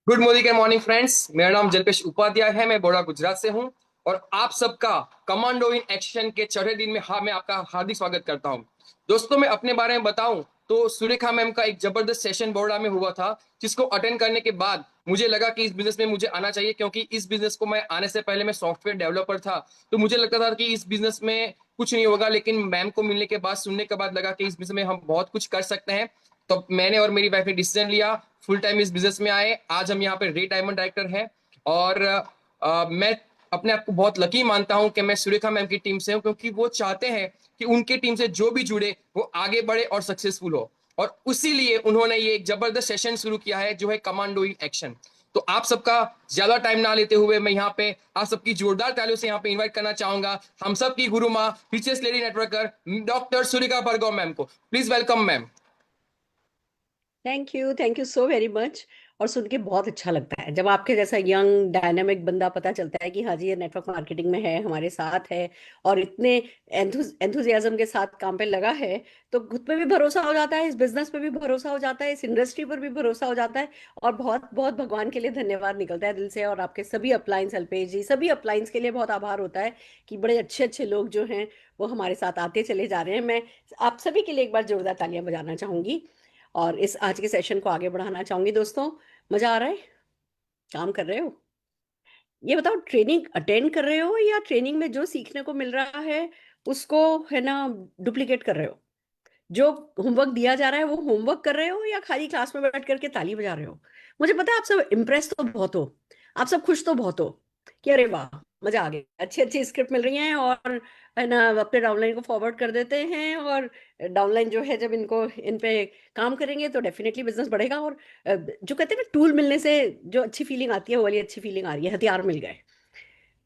Good morning and morning friends. मेरा नाम जल्पेश उपाध्याय है। मैं बड़ौदा गुजरात से हूं और आप सबका कमांडो इन एक्शन के चौथे दिन में मैं आपका हार्दिक स्वागत करता हूं। दोस्तों, मैं अपने बारे में बताऊं तो सुरेखा मैम का एक जबरदस्त सेशन बड़ौदा में हुआ था, जिसको अटेंड करने के बाद मुझे लगा कि इस बिजनेस में मुझे आना चाहिए, क्योंकि इस बिजनेस को मैं आने से पहले मैं सॉफ्टवेयर डेवलपर था। तो मुझे लगता था कि इस बिजनेस में कुछ नहीं होगा, लेकिन मैम को मिलने के बाद, सुनने के बाद लगा कि इस बिजनेस में हम बहुत कुछ कर सकते हैं। तो मैंने और मेरी वाइफ ने डिसीजन लिया, फुल टाइम इस बिजनेस में आए। आज हम यहाँ पे रेड डायमंड डायरेक्टर हैं और मैं अपने आप को बहुत लकी मानता हूँ कि मैं सुरेखा मैम की टीम से हूँ, क्योंकि वो चाहते हैं कि उनके टीम से जो भी जुड़े वो आगे बढ़े और सक्सेसफुल हो। और उसीलिए उन्होंने ये एक जबरदस्त सेशन शुरू किया है, जो है कमांडो इन एक्शन। तो आप सबका ज्यादा टाइम ना लेते हुए मैं यहाँ पे आप सबकी जोरदार तालियों से यहाँ पे इन्वाइट करना चाहूंगा हम सबकी गुरु माँ, richest lady networker, doctor Surekha Bhargav ma'am को। Please welcome ma'am. Thank you so very much. और सुन के बहुत अच्छा लगता है जब आपके जैसा यंग डायनामिक बंदा पता चलता है कि हाँ जी, ये नेटवर्क मार्केटिंग में है, हमारे साथ है और इतने एंथुजियाज्म के साथ काम पे लगा है। तो खुद पे भी भरोसा हो जाता है, इस बिजनेस पे भी भरोसा हो जाता है, इस इंडस्ट्री पर भी भरोसा हो जाता है। और बहुत बहुत भगवान के लिए धन्यवाद निकलता है दिल से। और आपके सभी अपलाइंस, अल्पेश जी, सभी अपलाइंस के लिए बहुत आभार होता है कि बड़े अच्छे अच्छे लोग जो हैं वो हमारे साथ आते चले जा रहे हैं। मैं आप सभी के लिए एक बार जोरदार तालियां बजाना चाहूंगी और इस आज के सेशन को आगे बढ़ाना चाहूंगी। दोस्तों, मजा आ रहा है? काम कर रहे हो? ये बताओ, ट्रेनिंग अटेंड कर रहे हो या ट्रेनिंग में जो सीखने को मिल रहा है उसको, है ना, डुप्लीकेट कर रहे हो? जो होमवर्क दिया जा रहा है वो होमवर्क कर रहे हो या खाली क्लास में बैठ करके ताली बजा रहे हो? मुझे पता है आप सब इम्प्रेस तो बहुत हो, आप सब खुश तो बहुत हो कि अरे वाह, मजा आ गया, अच्छी अच्छी स्क्रिप्ट मिल रही हैं और, है ना, अपने डाउनलाइन को फॉरवर्ड कर देते हैं। और डाउनलाइन जो है जब इनको इन पे काम करेंगे तो डेफिनेटली बिजनेस बढ़ेगा। और जो कहते हैं ना, टूल मिलने से जो अच्छी फीलिंग आती है वो वाली अच्छी फीलिंग आ रही है। हथियार मिल गए,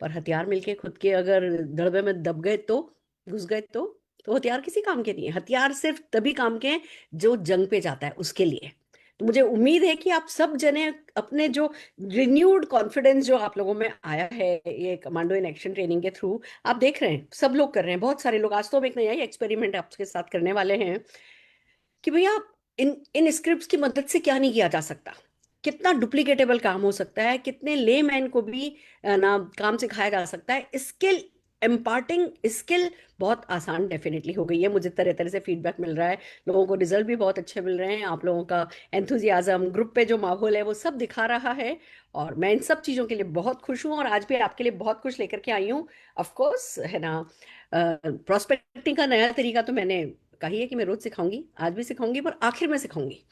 पर हथियार मिलके खुद के अगर दड़बे में दब गए तो, घुस गए तो हथियार किसी काम के नहीं है। हथियार सिर्फ तभी काम के हैं जो जंग पे जाता है उसके लिए। तो मुझे उम्मीद है कि आप सब जने अपने जो रिन्यूड कॉन्फिडेंस जो आप लोगों में आया है ये कमांडो इन एक्शन ट्रेनिंग के थ्रू, आप देख रहे हैं सब लोग कर रहे हैं, बहुत सारे लोग। आज तो हम एक नया ही एक्सपेरिमेंट आपके साथ करने वाले हैं कि भैया इन इन स्क्रिप्ट्स की मदद से क्या नहीं किया जा सकता, कितना डुप्लीकेटेबल काम हो सकता है, कितने लेमैन को भी ना काम सिखाया जा सकता है। स्किल इम्पार्टिंग स्किल बहुत आसान डेफिनेटली हो गई है। मुझे तरह तरह से फीडबैक मिल रहा है, लोगों को रिजल्ट भी बहुत अच्छे मिल रहे हैं। आप लोगों का एंथुजियाज्म, ग्रुप पे जो माहौल है वो सब दिखा रहा है और मैं इन सब चीज़ों के लिए बहुत खुश हूँ और आज भी आपके लिए बहुत कुछ लेकर के आई हूँ। ऑफ कोर्स, है ना, प्रोस्पेक्टिंग का नया तरीका तो मैंने कही है कि मैं रोज सिखाऊंगी, आज भी सिखाऊंगी, पर आखिर में सिखाऊंगी।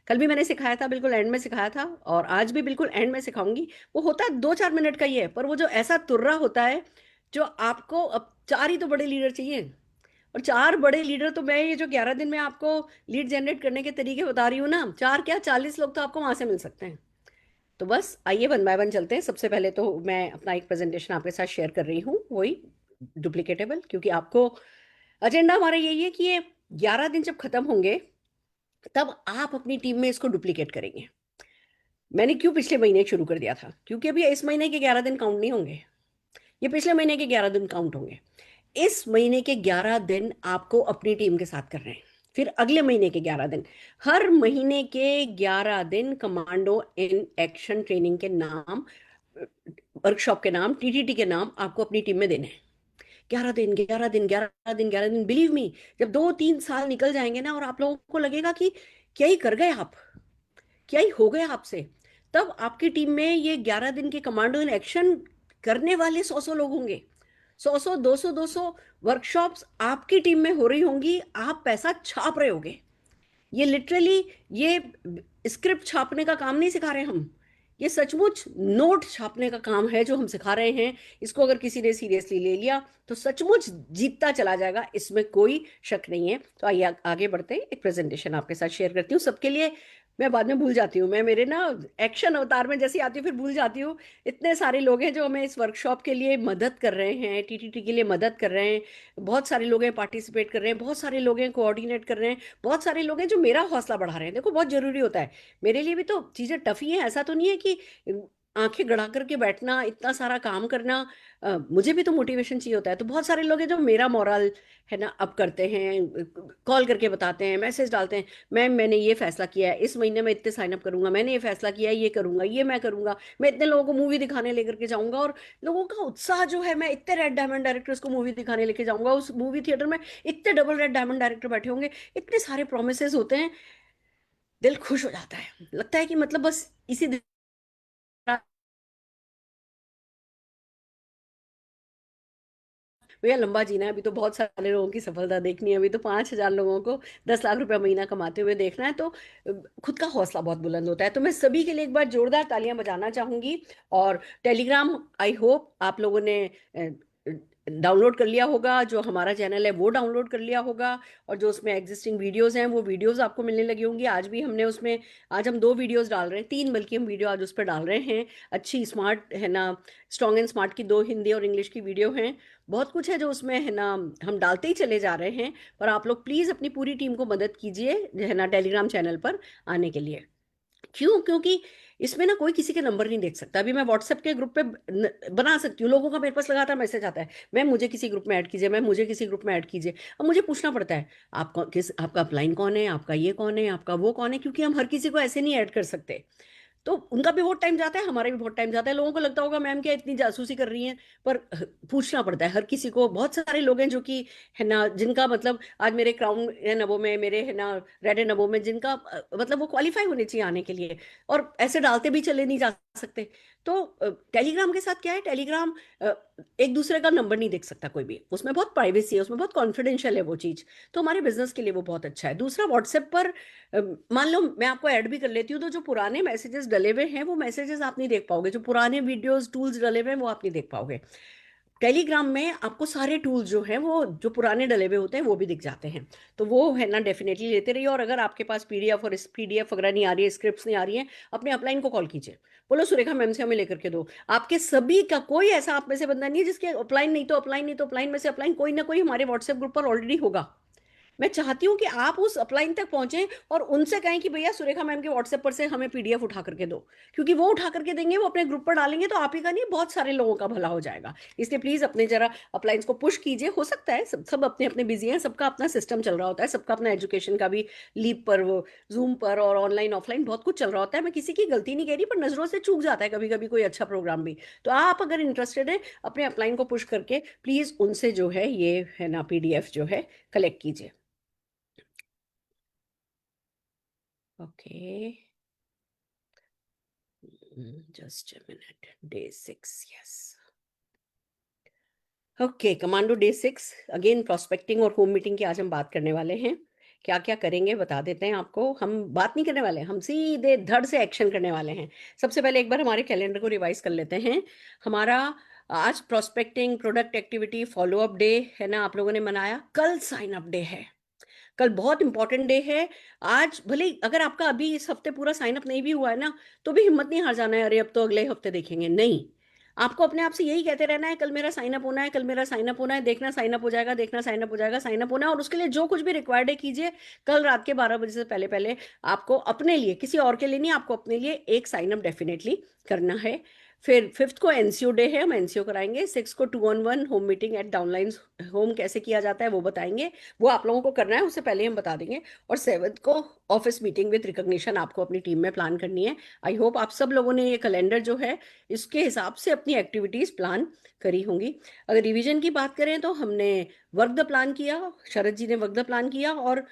कल भी मैंने सिखाया था, बिल्कुल एंड में सिखाया था, और आज भी बिल्कुल एंड में सिखाऊंगी। वो होता है 2-4 मिनट का ही है, पर वो जो ऐसा तुर्रा होता है जो आपको, अब चार ही तो बड़े लीडर चाहिए, और चार बड़े लीडर तो मैं ये जो 11 दिन में आपको लीड जनरेट करने के तरीके बता रही हूँ ना, चार क्या 40 लोग तो आपको वहां से मिल सकते हैं। तो बस आइए वन बाय वन चलते हैं। सबसे पहले तो मैं अपना एक प्रेजेंटेशन आपके साथ शेयर कर रही हूँ, वही डुप्लीकेटेबल, क्योंकि आपको एजेंडा हमारा यही है कि ये 11 दिन जब खत्म होंगे तब आप अपनी टीम में इसको डुप्लीकेट करेंगे। मैंने क्यों पिछले महीने शुरू कर दिया था, क्योंकि अभी इस महीने के 11 दिन काउंट नहीं होंगे, ये पिछले महीने के 11 दिन काउंट होंगे। इस महीने के 11 दिन आपको अपनी टीम के साथ कर रहे हैं, फिर अगले महीने के 11 दिन, हर महीने के 11 दिन कमांडो इन एक्शन ट्रेनिंग के नाम, वर्कशॉप के नाम, टीटीटी के नाम आपको अपनी टीम में देने हैं। 11 दिन, 11 दिन, 11 दिन, 11 दिन, बिलीव मी, जब 2-3 साल निकल जाएंगे ना और आप लोगों को लगेगा कि क्या ही कर गए आप, क्या ही हो गया आपसे, तब आपकी टीम में ये 11 दिन के कमांडो इन एक्शन करने वाले 100-100 लोग होंगे। 100-100, 200-200 वर्कशॉप्स आपकी टीम में हो रही होंगी। आप पैसा छाप रहे होगे। ये लिटरली, ये स्क्रिप्ट छापने का काम नहीं सिखा रहे हम, ये सचमुच नोट छापने का काम है जो हम सिखा रहे हैं। इसको अगर किसी ने सीरियसली ले लिया तो सचमुच जीतता चला जाएगा, इसमें कोई शक नहीं है। तो आइए आगे बढ़ते हैं, एक प्रेजेंटेशन आपके साथ शेयर करती हूँ सबके लिए। मैं बाद में भूल जाती हूँ, मैं मेरे ना एक्शन अवतार में जैसी आती हूँ फिर भूल जाती हूँ। इतने सारे लोग हैं जो हमें इस वर्कशॉप के लिए मदद कर रहे हैं, टीटीटी के लिए मदद कर रहे हैं, बहुत सारे लोग हैं पार्टिसिपेट कर रहे हैं, बहुत सारे लोग हैं कोऑर्डिनेट कर रहे हैं, बहुत सारे लोग हैं जो मेरा हौसला बढ़ा रहे हैं। देखो, बहुत जरूरी होता है, मेरे लिए भी तो चीजें टफ ही हैं, ऐसा तो नहीं है कि आंखें गड़ा करके बैठना, इतना सारा काम करना, मुझे भी तो मोटिवेशन चाहिए होता है। तो बहुत सारे लोग हैं जो मेरा मोरल है ना अप करते हैं, कॉल करके बताते हैं, मैसेज डालते हैं, मैम मैंने ये फैसला किया है, इस महीने में इतने साइन अप करूंगा, मैंने ये फैसला किया है, ये करूंगा, ये मैं करूंगा, मैं इतने लोगों को मूवी दिखाने लेकर के जाऊंगा। और लोगों का उत्साह जो है, मैं इतने रेड डायमंड डायरेक्टर्स को मूवी दिखाने लेके जाऊंगा, उस मूवी थिएटर में इतने डबल रेड डायमंड डायरेक्टर बैठे होंगे, इतने सारे प्रोमिसेस होते हैं, दिल खुश हो जाता है, लगता है कि मतलब बस इसी दिन भैया लंबा जीना है, अभी तो बहुत सारे लोगों की सफलता देखनी है, अभी तो 5,000 लोगों को 10 लाख रुपया महीना कमाते हुए देखना है। तो खुद का हौसला बहुत बुलंद होता है। तो मैं सभी के लिए एक बार जोरदार तालियां बजाना चाहूंगी। और टेलीग्राम, आई होप आप लोगों ने डाउनलोड कर लिया होगा, जो हमारा चैनल है वो डाउनलोड कर लिया होगा, और जो उसमें एग्जिस्टिंग वीडियोस हैं वो वीडियोस आपको मिलने लगी होंगी। आज भी हमने उसमें, आज हम 2 वीडियोस डाल रहे हैं, 3 बल्कि हम वीडियो आज उस पर डाल रहे हैं। अच्छी स्मार्ट है ना, स्ट्रॉन्ग एंड स्मार्ट की 2 हिंदी और इंग्लिश की वीडियो हैं। बहुत कुछ है जो उसमें है ना हम डालते ही चले जा रहे हैं। पर आप लोग प्लीज़ अपनी पूरी टीम को मदद कीजिए है ना टेलीग्राम चैनल पर आने के लिए। क्यों? क्योंकि इसमें ना कोई किसी के नंबर नहीं देख सकता। अभी मैं व्हाट्सएप के ग्रुप पे बना सकती हूँ, लोगों का मेरे पास लगातार मैसेज आता है, मैम मुझे किसी ग्रुप में ऐड कीजिए, मैम मुझे किसी ग्रुप में ऐड कीजिए। अब मुझे पूछना पड़ता है, आपका किस, आपका अपलाइन कौन है, आपका ये कौन है, आपका वो कौन है, क्योंकि हम हर किसी को ऐसे नहीं ऐड कर सकते। तो उनका भी बहुत टाइम जाता है, हमारा भी बहुत टाइम जाता है। लोगों को लगता होगा मैम क्या इतनी जासूसी कर रही हैं, पर पूछना पड़ता है हर किसी को। बहुत सारे लोग हैं जो कि है ना, जिनका मतलब आज मेरे क्राउन है नबो में, मेरे है ना रेड एंड नबो में, जिनका मतलब वो क्वालिफाई होने चाहिए आने के लिए, और ऐसे डालते भी चले नहीं जा सकते। तो टेलीग्राम के साथ क्या है, टेलीग्राम एक दूसरे का नंबर नहीं देख सकता कोई भी, उसमें बहुत प्राइवेसी है, उसमें बहुत कॉन्फिडेंशियल है वो चीज़। तो हमारे बिजनेस के लिए वो बहुत अच्छा है। दूसरा, व्हाट्सएप पर मान लो मैं आपको ऐड भी कर लेती हूँ, तो जो पुराने मैसेजेस डले हुए हैं वो मैसेजेस आप नहीं देख पाओगे, जो पुराने वीडियोस टूल्स डले हुए हैं वो आप नहीं देख पाओगे। टेलीग्राम में आपको सारे टूल्स जो हैं वो जो पुराने डले हुए होते हैं वो भी दिख जाते हैं। तो वो है ना डेफिनेटली लेते रहिए। और अगर आपके पास पीडीएफ और पीडीएफ वगैरह नहीं आ रही है, स्क्रिप्ट्स नहीं आ रही हैं, अपने अपलाइन को कॉल कीजिए, बोलो सुरेखा मैम से हमें लेकर के दो। आपके सभी का कोई ऐसा आप में से बंदा नहीं है जिसके अपलाइन नहीं, तो अपलाइन नहीं, तो अपलाइन में से अपलाइन कोई ना कोई हमारे व्हाट्सएप ग्रुप पर ऑलरेडी होगा। मैं चाहती हूँ कि आप उस अपलाइन तक पहुंचे और उनसे कहें कि भैया सुरेखा मैम के व्हाट्सएप पर से हमें पीडीएफ उठा करके दो, क्योंकि वो उठा करके देंगे, वो अपने ग्रुप पर डालेंगे, तो आप ही का नहीं बहुत सारे लोगों का भला हो जाएगा। इसलिए प्लीज अपने जरा अपलाइंस को पुश कीजिए। हो सकता है सब सब अपने अपने बिजी हैं, सबका अपना सिस्टम चल रहा होता है, सबका अपना एजुकेशन का भी लीप पर, वो जूम पर और ऑनलाइन ऑफलाइन बहुत कुछ चल रहा होता है। मैं किसी की गलती नहीं कह रही, पर नजरों से चूक जाता है कभी कभी कोई अच्छा प्रोग्राम भी। तो आप अगर इंटरेस्टेड हैं, अपने अपलाइन को पुश करके प्लीज उनसे जो है ये है ना पीडीएफ जो है कलेक्ट कीजिए। Okay, just a minute, day 6, yes. Okay, commando day 6, again prospecting और होम मीटिंग की आज हम बात करने वाले हैं। क्या क्या करेंगे बता देते हैं आपको। हम बात नहीं करने वाले, हम सीधे धड़ से एक्शन करने वाले हैं। सबसे पहले एक बार हमारे कैलेंडर को रिवाइज कर लेते हैं। हमारा आज prospecting, product activity, follow up day है ना, आप लोगों ने मनाया। कल साइन अप डे है, कल बहुत इंपॉर्टेंट डे है। आज भले अगर आपका अभी इस हफ्ते पूरा साइन अप नहीं भी हुआ है ना, तो भी हिम्मत नहीं हार जाना है, अरे अब तो अगले हफ्ते देखेंगे, नहीं। आपको अपने आप से यही कहते रहना है, कल मेरा साइन अप होना है, कल मेरा साइन अप होना है, देखना साइन अप हो जाएगा, देखना साइन अप हो जाएगा, साइन अप होना है। और उसके लिए जो कुछ भी रिक्वायर्ड है कीजिए। कल रात के 12 बजे से पहले पहले आपको अपने लिए, किसी और के लिए नहीं, आपको अपने लिए एक साइन अप डेफिनेटली करना है। फिर 5th को एनसीओ डे है, हम एनसीओ कराएंगे। 6 को 2-on-1 home meeting at downlines home कैसे किया जाता है वो बताएंगे, वो आप लोगों को करना है, उससे पहले हम बता देंगे। और 7th को ऑफिस मीटिंग विद रिकॉग्निशन आपको अपनी टीम में प्लान करनी है। आई होप आप सब लोगों ने ये कैलेंडर जो है इसके हिसाब से अपनी एक्टिविटीज प्लान करी होंगी। अगर रिवीजन की बात करें तो हमने वर्क द प्लान किया, शरद जी ने वर्क द प्लान किया, और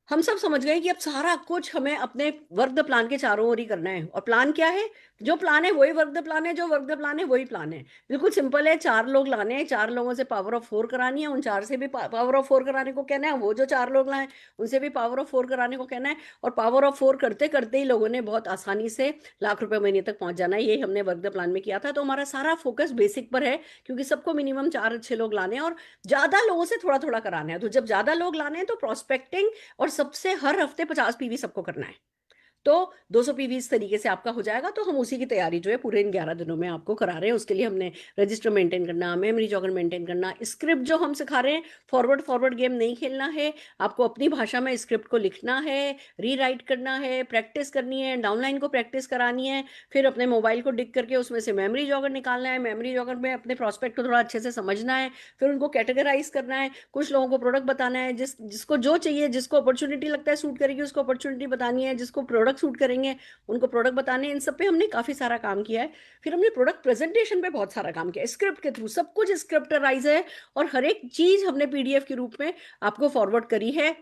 हम सब समझ गए कि अब सारा कुछ हमें अपने वर्क द प्लान के चारों ओर ही करना है। और प्लान क्या है? जो प्लान है वही वर्क द प्लान है, जो वर्क द प्लान है वही प्लान है। बिल्कुल सिंपल है, 4 लोग लाने हैं, 4 लोगों से पावर ऑफ 4 करानी है, उन 4 से भी पावर ऑफ 4 कराने को कहना है, वो जो 4 लोग लाए उनसे भी पावर ऑफ 4 कराने को कहना है। और पावर ऑफ 4 करते करते ही लोगों ने बहुत आसानी से लाख रुपए महीने तक पहुंच जाना है। ये हमने वर्क द प्लान में किया था। तो हमारा सारा फोकस बेसिक पर है, क्योंकि सबको मिनिमम 4 अच्छे लोग लाने हैं और ज्यादा लोगों से थोड़ा थोड़ा कराना है। तो जब ज्यादा लोग लाने हैं तो प्रोस्पेक्टिंग और सबसे हर हफ्ते 50 पीवी सबको करना है। तो 200 पीवी इस तरीके से आपका हो जाएगा। तो हम उसी की तैयारी जो है पूरे इन 11 दिनों में आपको करा रहे हैं। उसके लिए हमने रजिस्टर मेंटेन करना, मेमोरी जॉगर मेंटेन करना, स्क्रिप्ट जो हम सिखा रहे हैं, फॉरवर्ड फॉरवर्ड गेम नहीं खेलना है, आपको अपनी भाषा में स्क्रिप्ट को लिखना है, रीराइट करना है, प्रैक्टिस करनी है, डाउनलाइन को प्रैक्टिस करानी है, फिर अपने मोबाइल को डिग करके उसमें से मेमोरी जॉगर निकालना है, मेमोरी जॉगर में अपने प्रोस्पेक्ट को थोड़ा अच्छे से समझना है, फिर उनको कैटेगराइज करना है, कुछ लोगों को प्रोडक्ट बताना है, जिसको जो चाहिए, जिसको अपॉर्चुनिटी लगता है सूट करेगी उसको अपॉर्चुनिटी बतानी है, जिसको प्रोडक्ट सूट करेंगे उनको प्रोडक्ट बताने हैं। इन सब पे हमने काफी सारा काम किया है। फिर हमने प्रोडक्ट प्रेजेंटेशन पे बहुत सारा काम किया है, स्क्रिप्ट के थ्रू सब कुछ स्क्रिप्टराइज है, और हर एक चीज हमने पीडीएफ के रूप में आपको फॉरवर्ड करी है।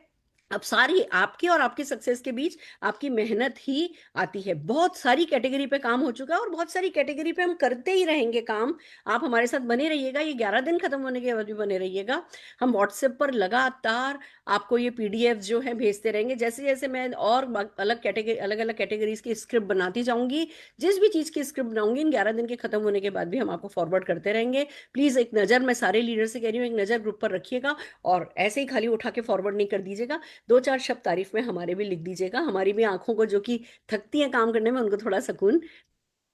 अब सारी आपके और आपकी सक्सेस के बीच आपकी मेहनत ही आती है। बहुत सारी कैटेगरी पे काम हो चुका है, और बहुत सारी कैटेगरी पे हम करते ही रहेंगे काम। आप हमारे साथ बने रहिएगा, ये 11 दिन खत्म होने के बाद भी बने रहिएगा। हम व्हाट्सएप पर लगातार आपको ये पीडीएफ जो है भेजते रहेंगे, जैसे जैसे मैं और अलग अलग कैटेगरीज की स्क्रिप्ट बनाती जाऊंगी। जिस भी चीज की स्क्रिप्ट बनाऊंगी इन 11 दिन के खत्म होने के बाद भी हम आपको फॉरवर्ड करते रहेंगे। प्लीज एक नजर, मैं सारे लीडर से कह रही हूँ, एक नजर ग्रुप पर रखिएगा, और ऐसे ही खाली उठा के फॉरवर्ड नहीं कर दीजिएगा। दो चार शब्द तारीफ में हमारे भी लिख दीजिएगा। हमारी भी आंखों को जो कि थकती हैं काम करने में, उनको थोड़ा सुकून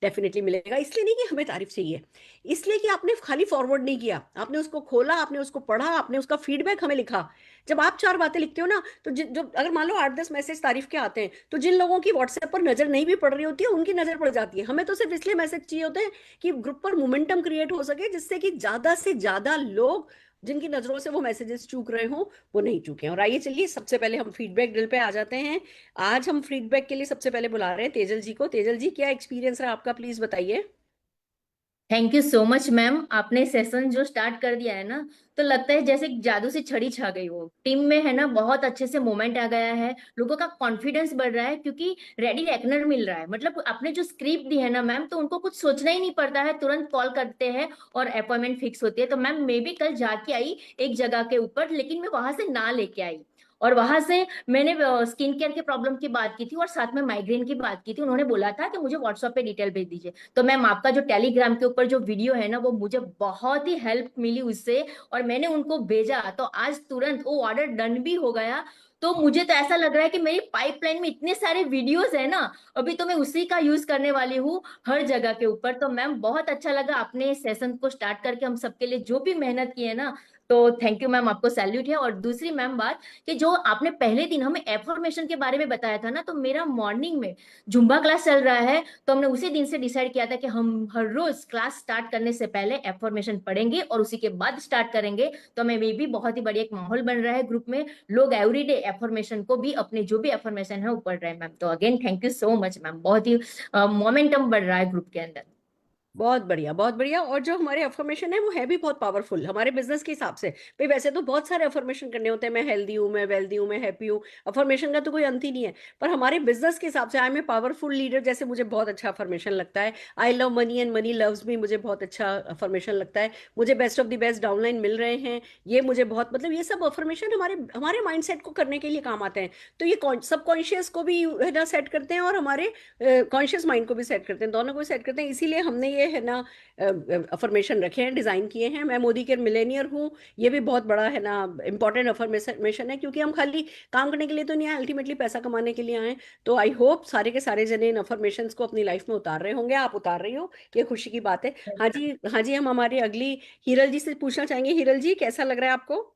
डेफिनेटली मिलेगा। इसलिए नहीं कि हमें तारीफ चाहिए, इसलिए कि आपने खाली फॉरवर्ड नहीं किया, आपने उसको खोला, आपने उसको पढ़ा, आपने उसका फीडबैक हमें लिखा। जब आप 4 बातें लिखते हो ना, तो जो अगर मान लो 8-10 मैसेज तारीफ के आते हैं, तो जिन लोगों की व्हाट्सएप पर नजर नहीं भी पड़ रही होती है उनकी नजर पड़ जाती है। हमें तो सिर्फ इसलिए मैसेज चाहिए होते हैं कि ग्रुप पर मोमेंटम क्रिएट हो सके, जिससे कि ज्यादा से ज्यादा लोग जिनकी नजरों से वो मैसेजेस चूक रहे हों वो नहीं चूके। और आइए चलिए सबसे पहले हम फीडबैक ड्रिल पे आ जाते हैं। आज हम फीडबैक के लिए सबसे पहले बुला रहे हैं तेजल जी को। तेजल जी, क्या एक्सपीरियंस रहा आपका, प्लीज बताइए। Thank you so much ma'am. आपने सेशन जो स्टार्ट कर दिया है ना, तो लगता है जैसे जादू से छड़ी छा गई हो टीम में, है ना। बहुत अच्छे से मोमेंट आ गया है, लोगों का कॉन्फिडेंस बढ़ रहा है, क्योंकि रेडी रेकनर मिल रहा है। मतलब आपने जो स्क्रिप्ट दी है ना मैम, तो उनको कुछ सोचना ही नहीं पड़ता है, तुरंत कॉल करते हैं और अपॉइंटमेंट फिक्स होती है। तो मैम मैं भी कल जाके आई एक जगह के ऊपर, लेकिन मैं वहां से ना लेके आई। और वहां से मैंने स्किन केयर के प्रॉब्लम की बात की थी और साथ में माइग्रेन की बात की थी। उन्होंने बोला था कि मुझे व्हाट्सएप पे डिटेल भेज दीजिए। तो मैम आपका जो टेलीग्राम के ऊपर जो वीडियो है ना, वो मुझे बहुत ही हेल्प मिली उससे, और मैंने उनको भेजा तो आज तुरंत वो ऑर्डर डन भी हो गया। तो मुझे तो ऐसा लग रहा है कि मेरी पाइपलाइन में इतने सारे वीडियोस है ना, अभी तो मैं उसी का यूज करने वाली हूँ हर जगह के ऊपर। तो मैम बहुत अच्छा लगा आपने सेशन को स्टार्ट करके हम सबके लिए जो भी मेहनत की है ना, तो थैंक यू मैम, आपको सैल्यूट है। और दूसरी मैम बात, कि जो आपने पहले दिन हमें एफर्मेशन के बारे में बताया था ना, तो मेरा मॉर्निंग में जुम्बा क्लास चल रहा है। तो हमने उसी दिन से डिसाइड किया था कि हम हर रोज क्लास स्टार्ट करने से पहले एफर्मेशन पढ़ेंगे और उसी के बाद स्टार्ट करेंगे। तो हमें मे भी बहुत ही बढ़िया एक माहौल बन रहा है ग्रुप में, लोग एवरीडे एफर्मेशन को भी अपने जो भी एफर्मेशन है वो पढ़ रहे हैं मैम। तो again thank you so much ma'am, बहुत ही मोमेंटम बढ़ रहा है ग्रुप के अंदर। बहुत बढ़िया, बहुत बढ़िया। और जो हमारे अफर्मेशन है वो है भी बहुत पावरफुल हमारे बिजनेस के हिसाब से। भाई वैसे तो बहुत सारे अफर्मेशन करने होते हैं, मैं हेल्दी हूँ, मैं वेल्दी हूँ, मैं हैप्पी हूँ, अफर्मेशन का तो कोई अंत ही नहीं है। पर हमारे बिजनेस के हिसाब से I am a powerful leader, जैसे मुझे बहुत अच्छा अफर्मेशन लगता है। I love money and money loves me, मुझे बहुत अच्छा अफर्मेशन लगता है। मुझे best of the best downline मिल रहे हैं, ये मुझे बहुत, मतलब ये सब अफर्मेशन हमारे हमारे माइंडसेट को करने के लिए काम आते हैं। तो ये सब कॉन्शियस को भी है ना सेट करते हैं, और हमारे कॉन्शियस माइंड को भी सेट करते हैं, दोनों को सेट करते हैं। इसीलिए हमने ये है ना अफर्मेशन रखे हैं, डिजाइन किए हैं। मैं मोदी के मिलेनियर हूँ, ये भी बहुत बड़ा है ना इंपॉर्टेंट अफर्मेशन है, क्योंकि हम खाली काम करने के लिए तो नहीं आए, अल्टीमेटली पैसा कमाने के लिए आए। तो आई होप सारे के सारे जने इन अफर्मेशंस को अपनी लाइफ में उतार रहे होंगे। आप उतार रही हो, ये खुशी की बात है। हाँ जी, हाँ जी, हम हमारी अगली हिरल जी से पूछना चाहेंगे। हिरल जी, कैसा लग रहा है आपको?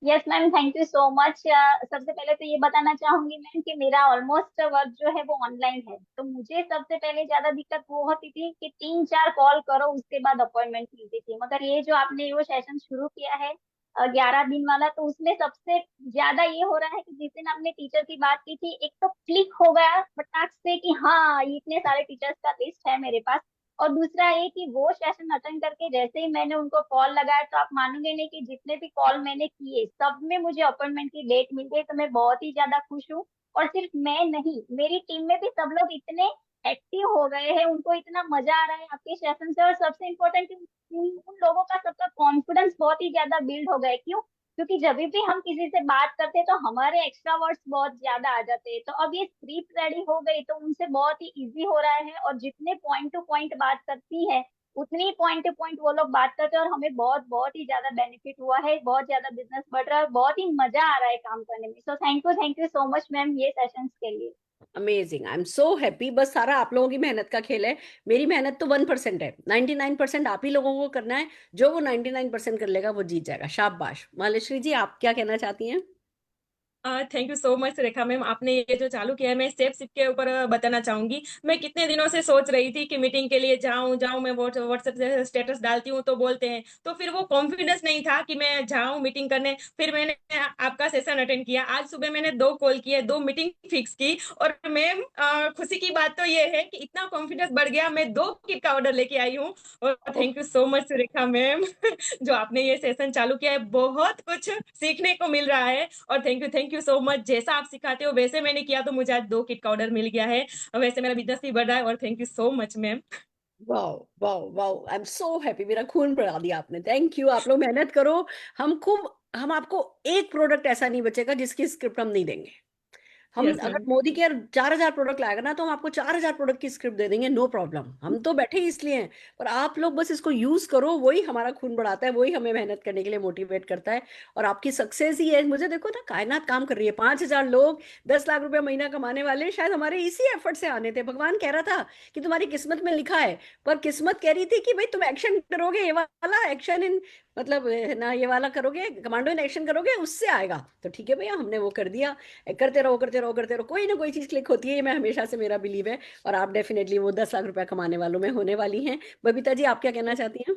Yes ma'am, thank you so much. सबसे पहले तो ये बताना चाहूंगी मैम कि मेरा ऑलमोस्ट वर्क जो है वो ऑनलाइन है। तो मुझे सबसे पहले ज्यादा दिक्कत वो होती थी कि 3-4 कॉल करो उसके बाद अपॉइंटमेंट मिलती थी। मगर ये जो आपने वो सेशन शुरू किया है 11 दिन वाला, तो उसमें सबसे ज्यादा ये हो रहा है कि जिस दिन आपने टीचर की बात की थी, एक तो क्लिक हो गया फटाक से कि हाँ ये इतने सारे टीचर्स का लिस्ट है मेरे पास। और दूसरा ये कि वो सेशन अटेंड करके जैसे ही मैंने उनको कॉल लगाया, तो आप मानोगे नहीं कि जितने भी कॉल मैंने किए सब में मुझे अपॉइंटमेंट की डेट मिल गई। तो मैं बहुत ही ज्यादा खुश हूँ। और सिर्फ मैं नहीं, मेरी टीम में भी सब लोग इतने एक्टिव हो गए हैं, उनको इतना मजा आ रहा है आपके सेशन से। और सबसे इम्पोर्टेंट, उन लोगों का सबका कॉन्फिडेंस बहुत ही ज्यादा बिल्ड हो गया है। क्यों? क्योंकि जब भी हम किसी से बात करते हैं तो हमारे एक्स्ट्रा वर्ड्स बहुत ज्यादा आ जाते हैं। तो अब ये स्क्रिप्ट रेडी हो गई तो उनसे बहुत ही इजी हो रहा है। और जितने पॉइंट टू पॉइंट बात करती है उतनी पॉइंट टू पॉइंट वो लोग बात करते हैं। और हमें बहुत बहुत ही ज्यादा बेनिफिट हुआ है, बहुत ज्यादा बिजनेस बढ़ रहा है, बहुत ही मजा आ रहा है काम करने में। So thank you so much ma'am ये सेशंस के लिए। Amazing, I am so happy. बस सारा आप लोगों की मेहनत का खेल है, मेरी मेहनत तो 1% है, 99% आप ही लोगों को करना है। जो वो 99% कर लेगा वो जीत जाएगा। शाबाश। मालश्री जी, आप क्या कहना चाहती हैं? Thank you so much Rekha ma'am, आपने ये जो चालू किया है मैं स्टेप सिप के ऊपर बताना चाहूंगी। मैं कितने दिनों से सोच रही थी कि मीटिंग के लिए जाऊं जाऊं, मैं व्हाट्सएप से स्टेटस डालती हूँ तो बोलते हैं, तो फिर वो कॉन्फिडेंस नहीं था कि मैं जाऊं मीटिंग करने। फिर मैंने आपका सेशन अटेंड किया, आज सुबह मैंने 2 कॉल किए, 2 मीटिंग फिक्स की। और मैम खुशी की बात तो ये है कि इतना कॉन्फिडेंस बढ़ गया, मैं 2 किट का ऑर्डर लेके आई हूँ। और thank you so much Rekha ma'am जो आपने ये सेशन चालू किया है, बहुत कुछ सीखने को मिल रहा है। और थैंक यू सो मच, जैसा आप सिखाते हो वैसे मैंने किया तो मुझे आज 2 किट का ऑर्डर मिल गया है। वैसे मेरा बिजनेस भी बढ़ रहा है। और thank you so much ma'am. Wow wow wow, I am so happy. मेरा खून बढ़ा दिया आपने, थैंक यू। आप लोग मेहनत करो। हम आपको एक प्रोडक्ट ऐसा नहीं बचेगा जिसकी स्क्रिप्ट हम नहीं देंगे। हम यस अगर मैम। मोदी केयर 4,000 प्रोडक्ट लाएगा ना, तो हम आपको 4,000 प्रोडक्ट की स्क्रिप्ट दे देंगे, नो प्रॉब्लम। हम तो बैठे ही इसलिए हैं। पर आप लोग बस इसको यूज करो, वही हमारा खून बढ़ाता है, वही हमें मेहनत करने के लिए मोटिवेट करता है। और आपकी सक्सेस ही है। मुझे देखो ना, कायनात काम कर रही है। 5,000 लोग 10 लाख रुपया महीना कमाने वाले शायद हमारे इसी एफर्ट से आने थे। भगवान कह रहा था कि तुम्हारी किस्मत में लिखा है। पर किस्मत कह रही थी कि भाई तुम एक्शन करोगे, ये वाला एक्शन इन, मतलब है ना, ये वाला करोगे, कमांडो इन एक्शन करोगे, उससे आएगा। तो ठीक है भैया, हमने वो कर दिया। करते रहो करते रहो करते रहो, कोई ना कोई चीज क्लिक होती है, ये मैं हमेशा से, मेरा बिलीव है। और आप डेफिनेटली वो 10 लाख रुपया कमाने वालों में होने वाली हैं। बबीता जी, आप क्या कहना चाहती हैं?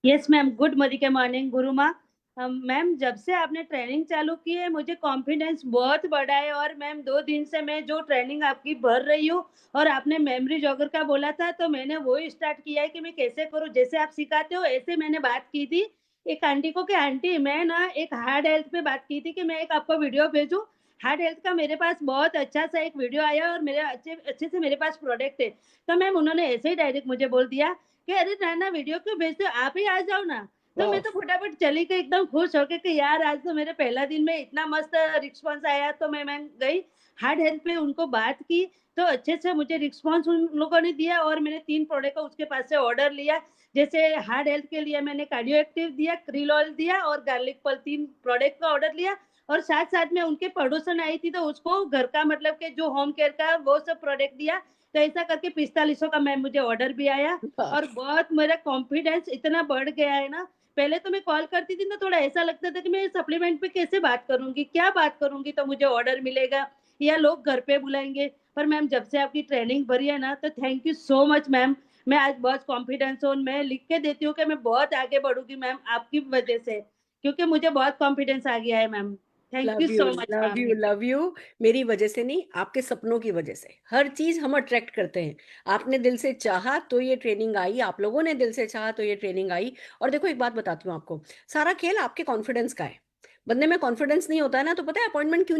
Yes ma'am, good morning morning गुरु माँ। मैम, जब से आपने ट्रेनिंग चालू की है मुझे कॉन्फिडेंस बहुत बढ़ा है। और मैम 2 दिन से मैं जो ट्रेनिंग आपकी भर रही हूँ, और आपने मेमोरी जॉगर का बोला था तो मैंने वो ही स्टार्ट किया है कि मैं कैसे करूँ, जैसे आप सिखाते हो ऐसे। मैंने बात की थी एक आंटी को कि आंटी मैं ना एक हार्ट हेल्थ पे बात की थी कि मैं एक आपको वीडियो भेजूं। हार्ट हेल्थ का मेरे पास बहुत अच्छा सा एक वीडियो आया और मेरे अच्छे अच्छे से मेरे पास प्रोडक्ट है। तो मैम उन्होंने ऐसे ही डायरेक्ट मुझे बोल दिया कि अरे नाना वीडियो क्यों भेजते हो, आप ही आ जाओ ना। तो मैं वाह। तो फटाफट चली गई एकदम खुश होके कि यार आज तो मेरे पहला दिन में इतना मस्त रिस्पॉन्स आया। तो मैं गई हार्ट हेल्थ पे, उनको बात की तो अच्छे से मुझे रिस्पॉन्स उन लोगों ने दिया। और मैंने 3 प्रोडक्ट का उसके पास से ऑर्डर लिया। जैसे हार्ट हेल्थ के लिए मैंने कार्डियो एक्टिव दिया, क्रिल ऑयल दिया और गार्लिक पल, 3 प्रोडक्ट का ऑर्डर लिया। और साथ साथ में उनके पड़ोसन आई थी तो उसको घर का मतलब के जो होम केयर का वो सब प्रोडक्ट दिया। तो ऐसा करके 4500 का मैम मुझे ऑर्डर भी आया। वाह। और बहुत मेरा कॉन्फिडेंस इतना बढ़ गया है ना। पहले तो मैं कॉल करती थी ना, थोड़ा ऐसा लगता था कि मैं सप्लीमेंट पे कैसे बात करूंगी, क्या बात करूंगी तो मुझे ऑर्डर मिलेगा या लोग घर पे बुलाएंगे। पर मैम जब से आपकी ट्रेनिंग भरी है ना, तो thank you so much ma'am. मैं आज बहुत कॉन्फिडेंस हूँ, मैं लिख के देती हूँ कि मैं बहुत आगे बढ़ूंगी मैम आपकी वजह से, क्योंकि मुझे बहुत कॉन्फिडेंस आ गया है ma'am. Thank you love you so much love ma'am. You love you. मेरी वजह से नहीं, आपके सपनों की वजह से। हर चीज हम अट्रैक्ट करते हैं। आपने दिल से चाहा तो ये ट्रेनिंग आई, आप लोगों ने दिल से चाहा तो ये ट्रेनिंग आई। और देखो, एक बात बताती हूँ आपको, सारा खेल आपके कॉन्फिडेंस का है। बंदे में कॉन्फिडेंस नहीं होता है ना, तो पता है अपॉइंटमेंट क्यों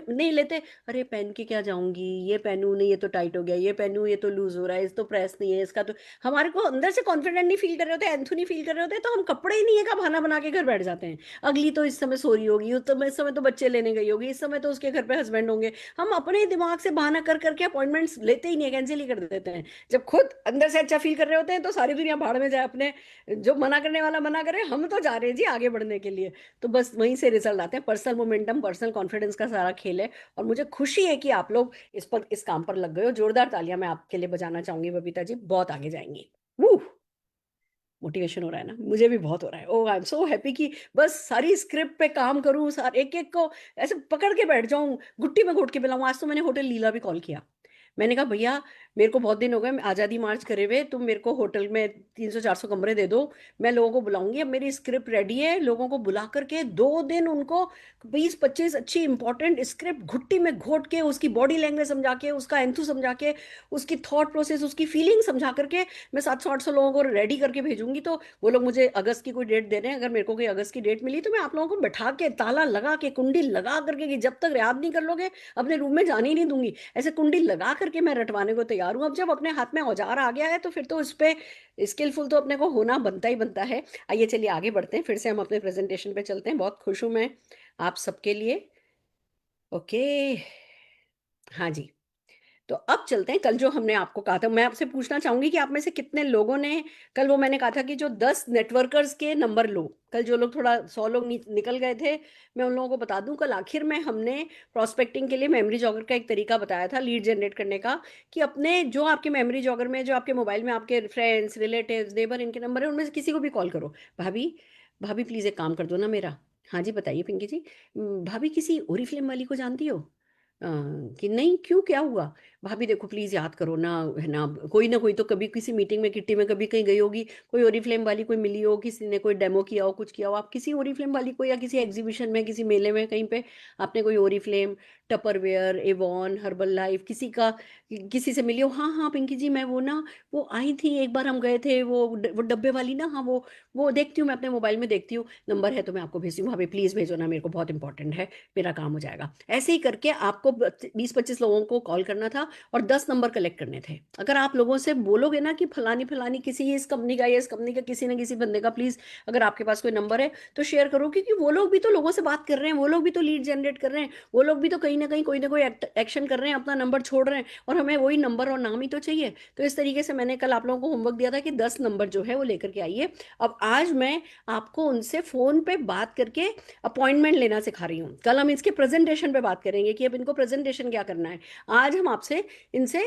नहीं लेते? अरे पहन के क्या जाऊंगी, ये पहनूं नहीं, ये तो टाइट हो गया, ये पहनूं ये तो लूज हो रहा है, इस तो प्रेस नहीं है, इसका तो। हमारे को अंदर से कॉन्फिडेंट नहीं फील कर रहे होते, एंथू नहीं फील कर रहे होते, तो हम कपड़े ही नहीं है का बहाना बना के घर बैठ जाते हैं। अगली तो इस समय सो रही होगी, तो इस समय तो बच्चे लेने गई होगी, इस समय तो उसके घर पे हस्बैंड होंगे। हम अपने ही दिमाग से बहाना कर करके अपॉइंटमेंट्स लेते ही नहीं, कैंसिल ही कर देते हैं। जब खुद अंदर से अच्छा फील कर रहे होते हैं तो सारी दुनिया भाड़ में जाए अपने। जो मना करने वाला मना करे, हम तो जा रहे हैं जी आगे बढ़ने के लिए। तो बस वहीं से रिजल्ट आते हैं। पर्सनल मोमेंटम, पर्सनल कॉन्फिडेंस का सारा खेल है। और मुझे खुशी है कि आप लोग इस काम पर लग गए हो। जोरदार तालियां मैं आपके लिए बजाना चाहूंगी बबीता जी, बहुत आगे जाएंगी। वूह। मोटिवेशन हो रहा है ना, मुझे भी बहुत हो रहा है। ओह, आई एम सो हैप्पी कि बस सारी स्क्रिप्ट पे काम करूं, सारे एक एक को ऐसे पकड़ के बैठ जाऊं, गुट्टी में घोट के पिलाऊं। आज तो मैंने होटल लीला भी कॉल किया। मैंने कहा भैया, मेरे को बहुत दिन हो गए आज़ादी मार्च करे हुए, तुम मेरे को होटल में 300-400 कमरे दे दो। मैं लोगों को बुलाऊंगी। अब मेरी स्क्रिप्ट रेडी है, लोगों को बुला करके 2 दिन उनको 20-25 अच्छी इंपॉर्टेंट स्क्रिप्ट घुट्टी में घोट के, उसकी बॉडी लैंग्वेज समझा के, उसका एंथू समझा के, उसकी थॉट प्रोसेस, उसकी फीलिंग समझा करके मैं 700-800 लोगों को रेडी करके भेजूंगी। तो वो लोग मुझे अगस्त की कोई डेट दे रहे हैं। अगर मेरे को कोई अगस्त की डेट मिली तो मैं आप लोगों को बैठा के, ताला लगा के, कुंडी लगा करके, कि जब तक याद नहीं कर लोगे अपने रूम में जाने ही नहीं दूंगी, ऐसे कुंडी लगा करके मैं रटवाने को तैयार हूँ। अब जब अपने हाथ में औजार आ गया है तो फिर तो उस पे स्किलफुल तो अपने को होना बनता ही बनता है। आइए चलिए आगे बढ़ते हैं, फिर से हम अपने प्रेजेंटेशन पे चलते हैं। बहुत खुश हूं मैं आप सबके लिए। ओके। हाँ जी। तो अब चलते हैं, कल जो हमने आपको कहा था, मैं आपसे पूछना चाहूंगी कि आप में से कितने लोगों ने कल, वो मैंने कहा था कि जो 10 नेटवर्कर्स के नंबर लो, कल जो लोग थोड़ा 100 लोग निकल गए थे, मैं उन लोगों को बता दूं, कल आखिर में हमने प्रोस्पेक्टिंग के लिए मेमोरी जॉगर का एक तरीका बताया था लीड जनरेट करने का, कि अपने जो आपके मेमोरी जॉगर में, जो आपके मोबाइल में आपके फ्रेंड्स, रिलेटिव्स, नेबर, इनके नंबर है, उनमें से किसी को भी कॉल करो। भाभी, भाभी प्लीज एक काम कर दो ना मेरा। हाँ जी बताइए पिंकी जी। भाभी किसी ओरिफ्लेम वाली को जानती हो? कि नहीं, क्यों, क्या हुआ? भाभी देखो प्लीज याद करो ना, है ना कोई तो कभी किसी मीटिंग में, किट्टी में कभी कहीं गई होगी, कोई ओरिफ्लेम वाली कोई मिली हो, किसी ने कोई डेमो किया हो, कुछ किया हो, आप किसी ओरिफ्लेम वाली को, या किसी एग्जीबिशन में, किसी मेले में कहीं पे आपने कोई Oriflame, Tupperware, Avon, herbal life, किसी से मिली हो? हाँ हाँ पिंकी जी, मैं वो ना, वो आई थी एक बार, हम गए थे, वो डब्बे वाली ना, हाँ वो देखती हूँ, मैं अपने मोबाइल में देखती हूँ, नंबर है तो मैं आपको भेजती हूँ, भाभी प्लीज भेजो ना, मेरे को बहुत इंपॉर्टेंट है, मेरा काम हो जाएगा। ऐसे ही करके आपको 20-25 लोगों को कॉल करना था और 10 नंबर कलेक्ट करने थे। अगर आप लोगों से बोलोगे ना कि फलानी फलानी किसी, इस कंपनी का या इस कंपनी का किसी न किसी बंदे का, प्लीज अगर आपके पास कोई नंबर है तो शेयर करो, क्योंकि वो लोग भी तो लोगों से बात कर रहे हैं, वो लोग भी तो लीड जनरेट कर रहे हैं, वो लोग भी तो कहीं ना कहीं कोई ना कोई एक्शन कर रहे हैं, अपना नंबर छोड़ रहे हैं, और हमें वही नंबर और नाम ही तो चाहिए। तो इस तरीके से मैंने कल आप लोगों को होमवर्क दिया था कि 10 नंबर जो है वो लेकर के आइए। अब आज मैं आपको उनसे फोन पे बात करके अपॉइंटमेंट लेना सिखा रही हूँ। कल हम इसके प्रेजेंटेशन पे बात करेंगे कि अब इनको प्रेजेंटेशन क्या करना है। आज हम आपसे इनसे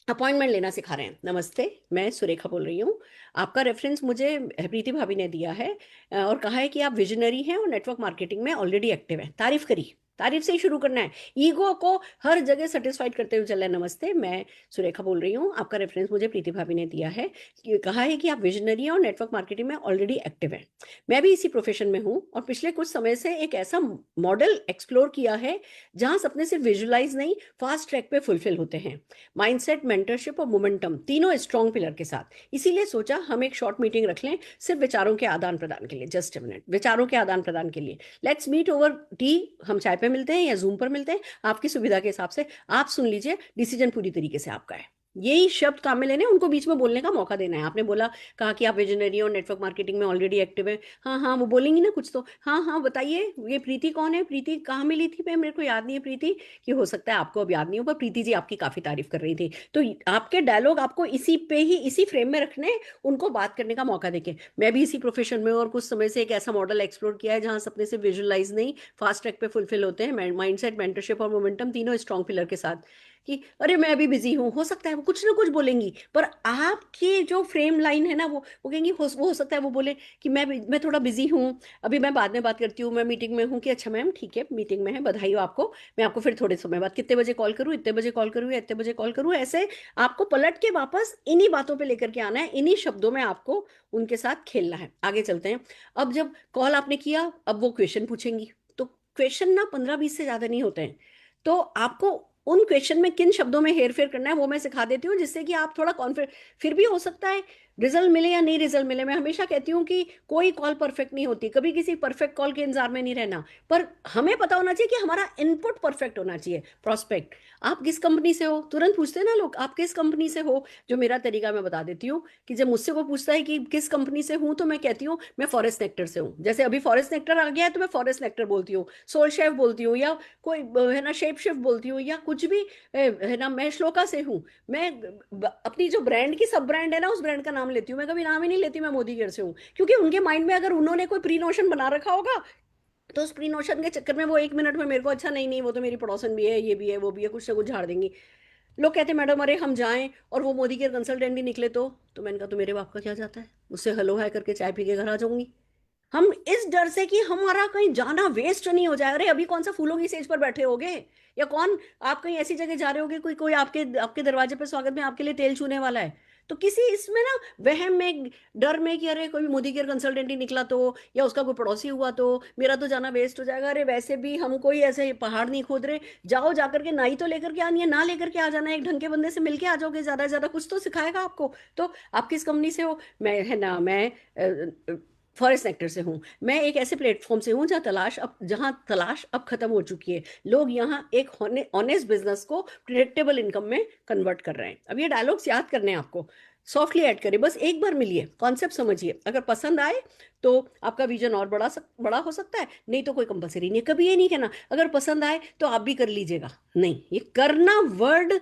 अपॉइंटमेंट लेना सिखा रहे हैं। नमस्ते, मैं सुरेखा बोल रही हूँ। आपका रेफरेंस मुझे प्रीति भाभी ने दिया है, और कहा है कि आप विजनरी हैं और नेटवर्क मार्केटिंग में ऑलरेडी एक्टिव हैं। तारीफ करी, तारीफ से ही शुरू करना है, ईगो को हर जगह सेटिस्फाइड करते हुए चलना है। नमस्ते, मैं सुरेखा बोल रही हूँ, आपका रेफरेंस मुझे प्रीति भाभी ने दिया है, कहा है कि आप विजनरी हैं और नेटवर्क मार्केटिंग में ऑलरेडी एक्टिव हैं। मैं भी इसी प्रोफेशन में हूँ और पिछले कुछ समय से एक ऐसा मॉडल एक्सप्लोर किया है जहां सपने सिर्फ विजुलाइज नहीं, फास्ट ट्रैक पे फुलफिल होते हैं। माइंडसेट, मेंटरशिप और मोमेंटम, तीनों स्ट्रॉन्ग पिलर के साथ। इसीलिए सोचा हम एक शॉर्ट मीटिंग रख लें, सिर्फ विचारों के आदान प्रदान के लिए। जस्ट अ मिनट, विचारों के आदान प्रदान के लिए लेट्स मीट ओवर टी। हम चाय पे मिलते हैं या जूम पर मिलते हैं, आपकी सुविधा के हिसाब से आप सुन लीजिए, डिसीजन पूरी तरीके से आपका है। यही शब्द काम में लेने, उनको बीच में बोलने का मौका देना है। आपने बोला, कहा कि आप विजनरी और नेटवर्क मार्केटिंग में ऑलरेडी एक्टिव है। हाँ हाँ, वो बोलेंगी ना कुछ तो, हाँ हाँ बताइए, ये प्रीति कौन है? प्रीति कहाँ मिली थी? मैं, मेरे को याद नहीं है प्रीति, कि हो सकता है आपको अब याद नहीं हो, पर प्रीति जी आपकी काफी तारीफ कर रही थी। तो आपके डायलॉग आपको इसी पे ही, इसी फ्रेम में रखने, उनको बात करने का मौका देके। मैं भी इसी प्रोफेशन में और कुछ समय से एक ऐसा मॉडल एक्सप्लोर किया है जहां सपने से विजुअलाइज नहीं, फास्ट ट्रैक पे फुलफिल होते हैं। माइंडसेट, मेंटरशिप और मोमेंटम, तीनों स्ट्रॉन्ग पिलर के साथ। कि अरे मैं अभी बिजी हूँ, हो सकता है वो कुछ ना कुछ बोलेंगी, पर आपकी जो फ्रेम लाइन है ना, वो कहेंगी, वो हो सकता है वो बोले कि मैं थोड़ा बिजी हूँ, अभी मैं बाद में बात करती हूँ, मैं मीटिंग में हूँ। कि अच्छा मैम ठीक है, मीटिंग में है, बधाई हो आपको, मैं आपको फिर थोड़े समय बाद कितने बजे कॉल करूँ, इतने बजे कॉल करूँ या इतने बजे कॉल करूँ। ऐसे आपको पलट के वापस इन्हीं बातों पे लेकर के आना है, इन्हीं शब्दों में आपको उनके साथ खेलना है। आगे चलते हैं। अब जब कॉल आपने किया, अब वो क्वेश्चन पूछेंगी, तो क्वेश्चन ना 15-20 से ज्यादा नहीं होते हैं। तो आपको उन क्वेश्चन में किन शब्दों में हेर फेर करना है वो मैं सिखा देती हूँ, जिससे कि आप थोड़ा कॉन्फिडेंट, फिर भी हो सकता है रिजल्ट मिले या नहीं रिजल्ट मिले। मैं हमेशा कहती हूँ कि कोई कॉल परफेक्ट नहीं होती, कभी किसी परफेक्ट कॉल के इंतजार में नहीं रहना, पर हमें पता होना चाहिए कि हमारा इनपुट परफेक्ट होना चाहिए। प्रोस्पेक्ट, आप किस कंपनी से हो, तुरंत पूछते हैं ना लोग, आप किस कंपनी से हो। जो मेरा तरीका मैं बता देती हूँ, कि जब मुझसे कोई पूछता है कि किस कंपनी से हूँ, तो मैं कहती हूँ मैं फॉरेस्ट सेक्टर से हूँ। जैसे अभी फॉरेस्ट सेक्टर आ गया है तो मैं फॉरेस्ट सेक्टर बोलती हूँ, सोल शेफ बोलती हूँ, या कोई है ना शेप शेफ बोलती हूँ, या कुछ भी है ना, मैं श्लोका से हूँ। मैं अपनी जो ब्रांड की सब ब्रांड है ना, उस ब्रांड का नाम लेती हूँ, मैं कभी नाम ही नहीं लेती मैं मोदी केयर से हूँ। क्योंकि उनके माइंड में अगर उन्होंने कोई प्री नोशन बना रखा होगा, तो उस प्री नोशन के चक्कर में वो 1 मिनट में मेरे को, अच्छा नहीं नहीं वो तो मेरी पड़ोसन भी है, ये भी है, वो भी है, कुछ ना कुछ झाड़ देंगी। लोग कहते हैं मैडम अरे हम जाएं और वो मोदी केयर कंसल्टेंट ही निकले तो मैंने कहा तो मेरे बाप का क्या जाता है, उससे हेलो हाय करके चाय पी के घर आ जाऊंगी। हम इस डर से कि हमारा कहीं जाना वेस्ट नहीं हो जाए, अरे अभी कौन सा फूलों की सेज पर बैठे होगे, या कौन, आप कहीं ऐसी जगह जा रहे होगे, कोई कोई आपके आपके दरवाजे पे स्वागत में आपके लिए तेल चूने वाला है। तो किसी इसमें ना वहम में, डर में कि अरे कोई मोदी केयर कंसल्टेंट ही निकला तो, या उसका कोई पड़ोसी हुआ तो मेरा तो जाना वेस्ट हो जाएगा। अरे वैसे भी हम कोई ऐसे पहाड़ नहीं खोद रहे, जाओ जाकर के नाई तो लेकर के आनी है, ना लेकर के आ जाना, एक ढंग के बंदे से मिलके आ जाओगे, ज्यादा से ज्यादा कुछ तो सिखाएगा आपको। तो आप किस कंपनी से हो? मैं, है ना, मैं फॉरेस्ट सेक्टर से हूँ। मैं एक ऐसे प्लेटफॉर्म से हूँ जहाँ तलाश अब खत्म हो चुकी है। लोग यहाँ एक ऑनेस्ट बिजनेस को प्रिडिक्टेबल इनकम में कन्वर्ट कर रहे हैं। अब ये डायलॉग्स याद करने हैं आपको, सॉफ्टली ऐड करिए, बस एक बार मिलिए, कॉन्सेप्ट समझिए, अगर पसंद आए तो आपका विजन और बड़ा हो सकता है, नहीं तो कोई कंपलसरी नहीं है। कभी ये नहीं कहना अगर पसंद आए तो आप भी कर लीजिएगा, नहीं, ये करना वर्ड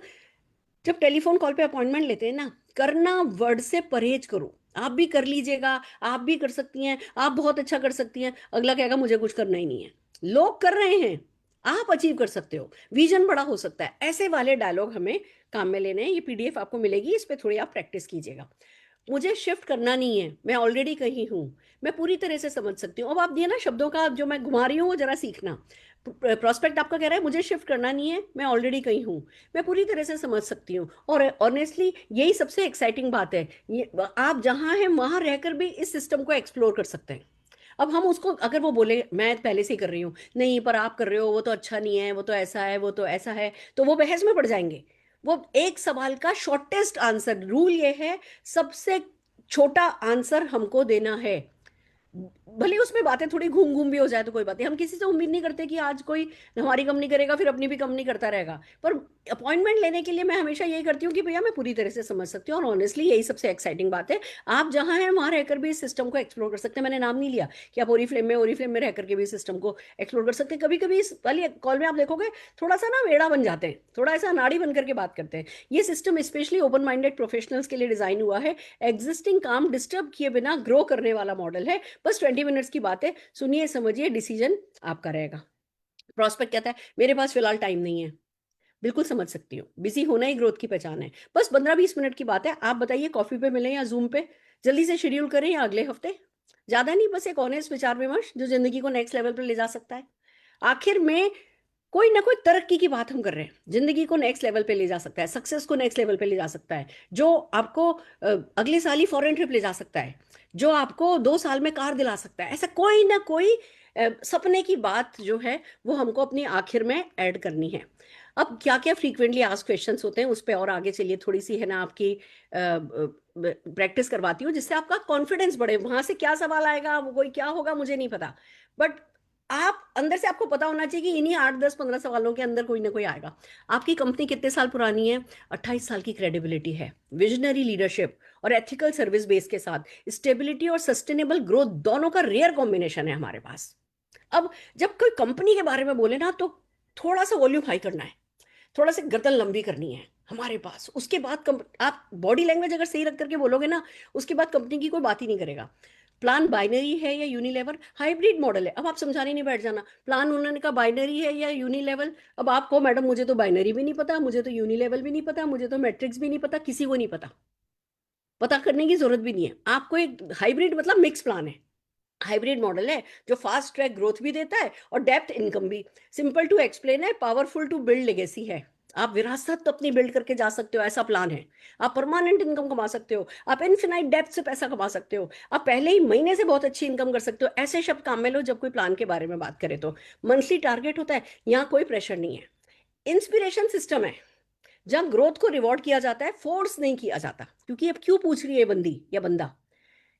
जब टेलीफोन कॉल पे अपॉइंटमेंट लेते हैं ना, करना वर्ड से परहेज करो। आप भी कर लीजिएगा, आप भी कर सकती हैं, आप बहुत अच्छा कर सकती हैं, अगला कहेगा मुझे कुछ करना ही नहीं है। लोग कर रहे हैं, आप अचीव कर सकते हो, विजन बड़ा हो सकता है, ऐसे वाले डायलॉग हमें काम में लेने हैं। ये पीडीएफ आपको मिलेगी, इस पे थोड़ी आप प्रैक्टिस कीजिएगा। मुझे शिफ्ट करना नहीं है, मैं ऑलरेडी कहीं हूँ, मैं पूरी तरह से समझ सकती हूँ। अब आप दिए ना शब्दों का जो मैं घुमा रही हूँ वो जरा सीखना। प्रोस्पेक्ट आपका कह रहा है मुझे शिफ्ट करना नहीं है, मैं ऑलरेडी कहीं हूँ, मैं पूरी तरह से समझ सकती हूँ। और ऑनेस्टली यही सबसे एक्साइटिंग बात है, ये आप जहाँ हैं वहां रहकर भी इस सिस्टम को एक्सप्लोर कर सकते हैं। अब हम उसको, अगर वो बोले मैं पहले से ही कर रही हूँ, नहीं पर आप कर रहे हो, वो तो अच्छा नहीं है, वो तो ऐसा है, वो तो ऐसा है, तो वो बहस में पड़ जाएंगे। वो एक सवाल का शॉर्टेस्ट आंसर, रूल ये है, सबसे छोटा आंसर हमको देना है। भले उसमें बातें थोड़ी घूम घूम भी हो जाए तो कोई बात नहीं, हम किसी से उम्मीद नहीं करते कि आज कोई हमारी कंपनी करेगा फिर अपनी भी कंपनी करता रहेगा। पर अपॉइंटमेंट लेने के लिए मैं हमेशा यही करती हूँ कि भैया मैं पूरी तरह से समझ सकती हूँ। और ऑनेस्टली यही सबसे एक्साइटिंग बात है, आप जहाँ हैं वहाँ रहकर भी इस सिस्टम को एक्सप्लोर कर सकते हैं। मैंने नाम नहीं लिया कि आप ओरीफ्लेम में रह करके भी इस सिस्टम को एक्सप्लोर कर सकते हैं। कभी कभी इस वाली कॉल में आप देखोगे थोड़ा सा ना वेड़ा बन जाते हैं, थोड़ा ऐसा नाड़ी बन करके बात करते हैं। ये system specially open minded professionals के लिए डिजाइन हुआ है, एग्जिस्टिंग काम डिस्टर्ब किए बिना ग्रो करने वाला मॉडल है। बस 20 मिनट्स की बात है, सुनिए समझिए, डिसीजन आपका रहेगा। प्रॉस्पेक्ट कहता है मेरे पास फिलहाल टाइम नहीं है, बिल्कुल समझ सकती हूँ, बिजी होना ही ग्रोथ की पहचान है। बस 15-20 मिनट की बात है, आप बताइए कॉफी पे मिलें या जूम पे, जल्दी से शेड्यूल करें या अगले हफ्ते। ज्यादा नहीं, बस एक ऑनेस्ट विचार विमर्श जो जिंदगी को नेक्स्ट लेवल पर ले जा सकता है। आखिर में कोई ना कोई तरक्की की बात हम कर रहे हैं, जिंदगी को नेक्स्ट लेवल पे ले जा सकता है, सक्सेस को नेक्स्ट लेवल पे ले जा सकता है, जो आपको अगले साल ही फॉरेन ट्रिप ले जा सकता है, जो आपको 2 साल में कार दिला सकता है। ऐसा कोई ना कोई सपने की बात जो है वो हमको अपनी आखिर में ऐड करनी है। अब क्या क्या फ्रीक्वेंटली आस्क्ड क्वेश्चंस होते हैं उस पर और आगे चलिए, थोड़ी सी है ना आपकी प्रैक्टिस करवाती हूँ जिससे आपका कॉन्फिडेंस बढ़े। वहां से क्या सवाल आएगा, वो कोई क्या होगा मुझे नहीं पता, बट आप अंदर से आपको पता होना चाहिए कि इन्हीं 8-10-15 सवालों के अंदर कोई ना कोई आएगा। आपकी कंपनी कितने साल पुरानी है? 28 साल की क्रेडिबिलिटी है, विजनरी लीडरशिप और एथिकल सर्विस बेस के साथ स्टेबिलिटी और सस्टेनेबल ग्रोथ दोनों का रेयर कॉम्बिनेशन है हमारे पास। अब जब कोई कंपनी के बारे में बोले ना तो थोड़ा सा वॉल्यूम हाई करना है, थोड़ा सा गर्दन लंबी करनी है हमारे पास। उसके बाद आप बॉडी लैंग्वेज अगर सही रख करके बोलोगे ना, उसके बाद कंपनी की कोई बात ही नहीं करेगा। प्लान बाइनरी है या यूनिलेवल, हाइब्रिड मॉडल है। अब आप समझाने नहीं बैठ जाना, प्लान उन्होंने कहा बाइनरी है या यूनिलेवल। अब आप कहो मैडम मुझे तो बाइनरी भी नहीं पता, मुझे तो यूनिलेवल भी नहीं पता, मुझे तो मैट्रिक्स भी नहीं पता, किसी को नहीं पता, पता करने की जरूरत भी नहीं है आपको। एक हाइब्रिड मतलब मिक्स प्लान है, हाइब्रिड मॉडल है जो फास्ट ट्रैक ग्रोथ भी देता है और डेप्थ इनकम भी। सिंपल टू एक्सप्लेन है, पावरफुल टू बिल्ड लेगेसी है। आप विरासत तो अपनी बिल्ड करके जा सकते हो, ऐसा प्लान है। आप परमानेंट इनकम कमा सकते हो, आप इनफिनाइट डेप्थ से पैसा कमा सकते हो, आप पहले ही महीने से बहुत अच्छी इनकम कर सकते हो। ऐसे शब्द काम में लो जब कोई प्लान के बारे में बात करे तो। मंथली टारगेट होता है, यहाँ कोई प्रेशर नहीं है। इंस्पिरेशन सिस्टम है, जब ग्रोथ को रिवॉर्ड किया जाता है, फोर्स नहीं किया जाता। क्योंकि अब क्यों पूछ रही है बंदी या बंदा,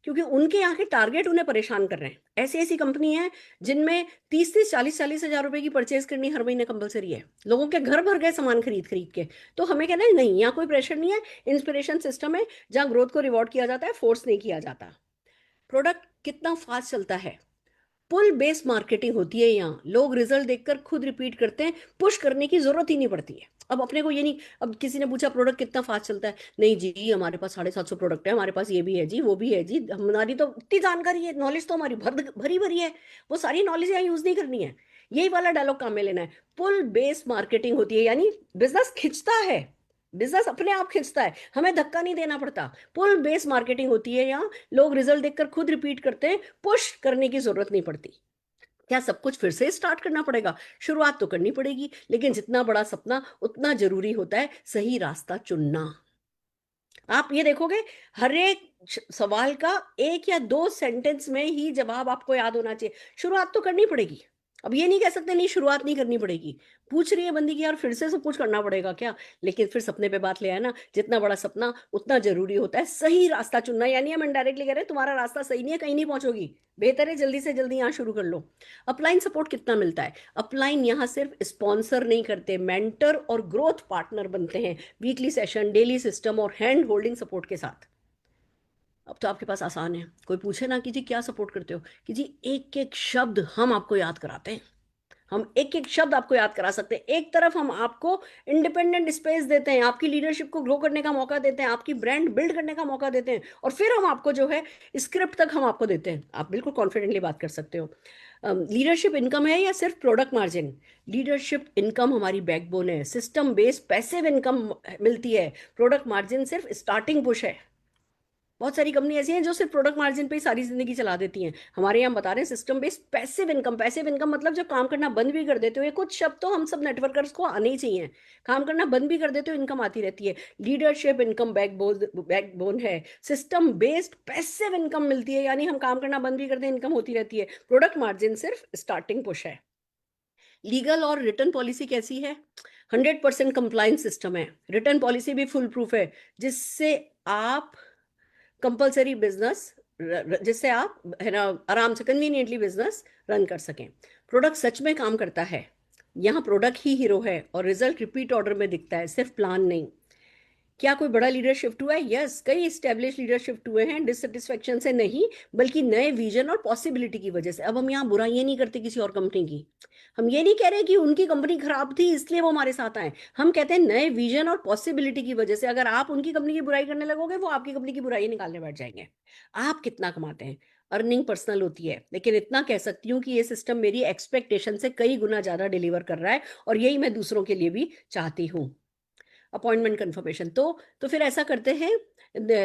क्योंकि उनके यहाँ के टारगेट उन्हें परेशान कर रहे हैं। ऐसी ऐसी कंपनी है जिनमें 30-40 हजार रुपए की परचेज करनी हर महीने कंपलसरी है, लोगों के घर भर गए सामान खरीद खरीद के। तो हमें कहना है नहीं, यहाँ कोई प्रेशर नहीं है, इंस्पिरेशन सिस्टम है जहाँ ग्रोथ को रिवॉर्ड किया जाता है, फोर्स नहीं किया जाता। प्रोडक्ट कितना फास्ट चलता है, पुल बेस्ड मार्केटिंग होती है। यहाँ लोग रिजल्ट देखकर खुद रिपीट करते हैं, पुश करने की जरूरत ही नहीं पड़ती है। अब अपने को ये नहीं, अब किसी ने पूछा प्रोडक्ट कितना फास्ट चलता है, नहीं जी हमारे पास 750 प्रोडक्ट है, हमारे पास ये भी है जी वो भी है जी, हमारी तो इतनी जानकारी है, नॉलेज तो हमारी भरी भरी है, वो सारी नॉलेज यहाँ यूज नहीं करनी है। यही वाला डायलॉग काम में लेना है। पुल बेस्ड मार्केटिंग होती है, यानी बिजनेस खिंचता है, बिजनेस अपने आप खिंचता है, हमें धक्का नहीं देना पड़ता। पुल बेस्ड मार्केटिंग होती है, यहाँ लोग रिजल्ट देखकर खुद रिपीट करते हैं, पुश करने की जरूरत नहीं पड़ती। क्या सब कुछ फिर से स्टार्ट करना पड़ेगा? शुरुआत तो करनी पड़ेगी, लेकिन जितना बड़ा सपना उतना जरूरी होता है सही रास्ता चुनना। आप ये देखोगे हर एक सवाल का 1 या 2 सेंटेंस में ही जवाब आपको याद होना चाहिए। शुरुआत तो करनी पड़ेगी, अब ये नहीं कह सकते नहीं शुरुआत नहीं करनी पड़ेगी। पूछ रही है बंदी की यार फिर से सब कुछ करना पड़ेगा क्या, लेकिन फिर सपने पे बात ले आया ना, जितना बड़ा सपना उतना जरूरी होता है सही रास्ता चुनना। यानी हम इनडायरेक्टली कह रहे हैं तुम्हारा रास्ता सही नहीं है, कहीं नहीं पहुंचोगी, बेहतर है जल्दी से जल्दी यहाँ शुरू कर लो। अपलाइन सपोर्ट कितना मिलता है? अपलाइन यहाँ सिर्फ स्पॉन्सर नहीं करते, मेंटर और ग्रोथ पार्टनर बनते हैं, वीकली सेशन, डेली सिस्टम और हैंड होल्डिंग सपोर्ट के साथ। अब तो आपके पास आसान है, कोई पूछे ना कि जी क्या सपोर्ट करते हो, कि जी एक एक शब्द हम आपको याद कराते हैं। हम एक एक शब्द आपको याद करा सकते हैं। एक तरफ हम आपको इंडिपेंडेंट स्पेस देते हैं, आपकी लीडरशिप को ग्रो करने का मौका देते हैं, आपकी ब्रांड बिल्ड करने का मौका देते हैं, और फिर हम आपको जो है स्क्रिप्ट तक हम आपको देते हैं। आप बिल्कुल कॉन्फिडेंटली बात कर सकते हो। लीडरशिप इनकम है या सिर्फ प्रोडक्ट मार्जिन? लीडरशिप इनकम हमारी बैकबोन है, सिस्टम बेस्ड पैसिव इनकम मिलती है, प्रोडक्ट मार्जिन सिर्फ स्टार्टिंग पुश है। बहुत सारी कंपनी ऐसी हैं जो सिर्फ प्रोडक्ट मार्जिन पे ही सारी जिंदगी चला देती हैं। हमारे यहाँ बता रहे हैं system based passive income. Passive income मतलब जब काम करना बंद भी कर देते हो, ये कुछ शब्द तो हम सब नेटवर्कर्स को आने ही चाहिए। काम करना बंद भी कर देते हो, इनकम आती रहती है। लीडरशिप इनकम बैकबोन है, सिस्टम बेस्ड पैसिव इनकम मिलती है, यानी हम काम करना बंद भी कर दें, इनकम होती रहती है। प्रोडक्ट मार्जिन सिर्फ स्टार्टिंग पुश है। लीगल और रिटर्न पॉलिसी कैसी है? 100% कंप्लायंस सिस्टम है। रिटर्न पॉलिसी भी फुल प्रूफ है, जिससे आप कंपलसरी बिजनेस, जिससे आप है ना आराम से कन्वीनियंटली बिजनेस रन कर सकें। प्रोडक्ट सच में काम करता है, यहाँ प्रोडक्ट ही हीरो है, और रिजल्ट रिपीट ऑर्डर में दिखता है, सिर्फ प्लान नहीं। क्या कोई बड़ा लीडर शिफ्ट हुआ है? यस, कई स्टेब्लिश लीडर शिफ्ट हुए हैं, डिससेटिस्फेक्शन से नहीं, बल्कि नए विजन और पॉसिबिलिटी की वजह से। अब हम यहाँ बुराइयां नहीं करते किसी और कंपनी की, हम ये नहीं कह रहे कि उनकी कंपनी खराब थी इसलिए वो हमारे साथ आए। हम कहते हैं नए विजन और पॉसिबिलिटी की वजह से अगर आप उनकी कंपनी की बुराई करने लगोगे, वो आपकी कंपनी की बुराई निकालने बैठ जाएंगे। आप कितना कमाते हैं? अर्निंग पर्सनल होती है, लेकिन इतना कह सकती हूँ कि ये सिस्टम मेरी एक्सपेक्टेशन से कई गुना ज्यादा डिलीवर कर रहा है, और यही मैं दूसरों के लिए भी चाहती हूँ। अपॉइंटमेंट कंफर्मेशन, तो फिर ऐसा करते हैं